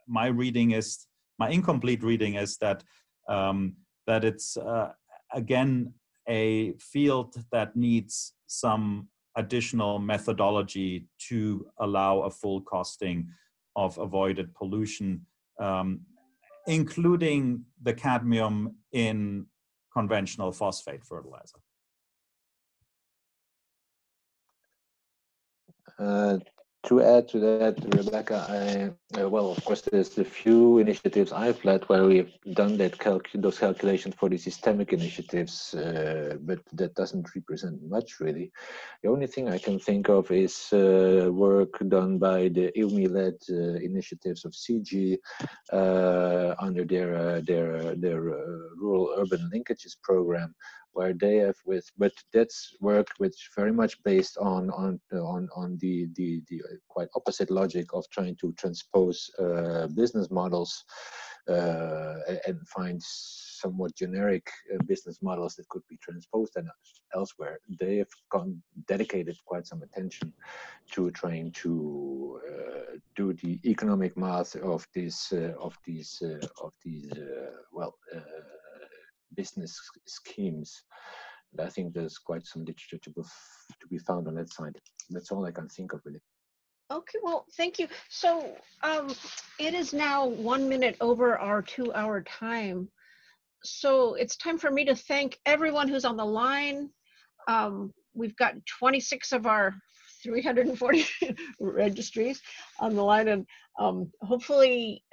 [SPEAKER 4] My incomplete reading is that it's again a field that needs some additional methodology to allow a full costing of avoided pollution, including the cadmium in conventional phosphate fertilizer.
[SPEAKER 3] To add to that, Rebecca, well, of course, there's the few initiatives I've led where we've done those calculations for the systemic initiatives, but that doesn't represent much, really. The only thing I can think of is work done by the ILMI-led initiatives of CG under their rural-urban linkages program, where they have but that's work which very much based on the quite opposite logic of trying to transpose business models and find somewhat generic business models that could be transposed and elsewhere. They have dedicated quite some attention to trying to do the economic math of these business schemes. And I think there's quite some literature to be found on that side. That's all I can think of, really.
[SPEAKER 2] Okay, well, thank you. So it is now 1 minute over our 2-hour time. So it's time for me to thank everyone who's on the line. We've got 26 of our 340 registries on the line, and hopefully,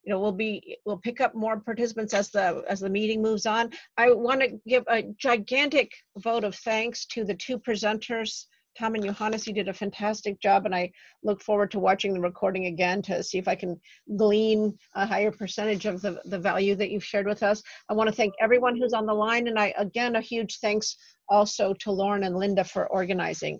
[SPEAKER 2] we'll pick up more participants as the meeting moves on. I want to give a gigantic vote of thanks to the two presenters. Tom and Johannes, you did a fantastic job, and I look forward to watching the recording again to see if I can glean a higher percentage of the value that you've shared with us. I want to thank everyone who's on the line, and again, a huge thanks also to Lauren and Linda for organizing.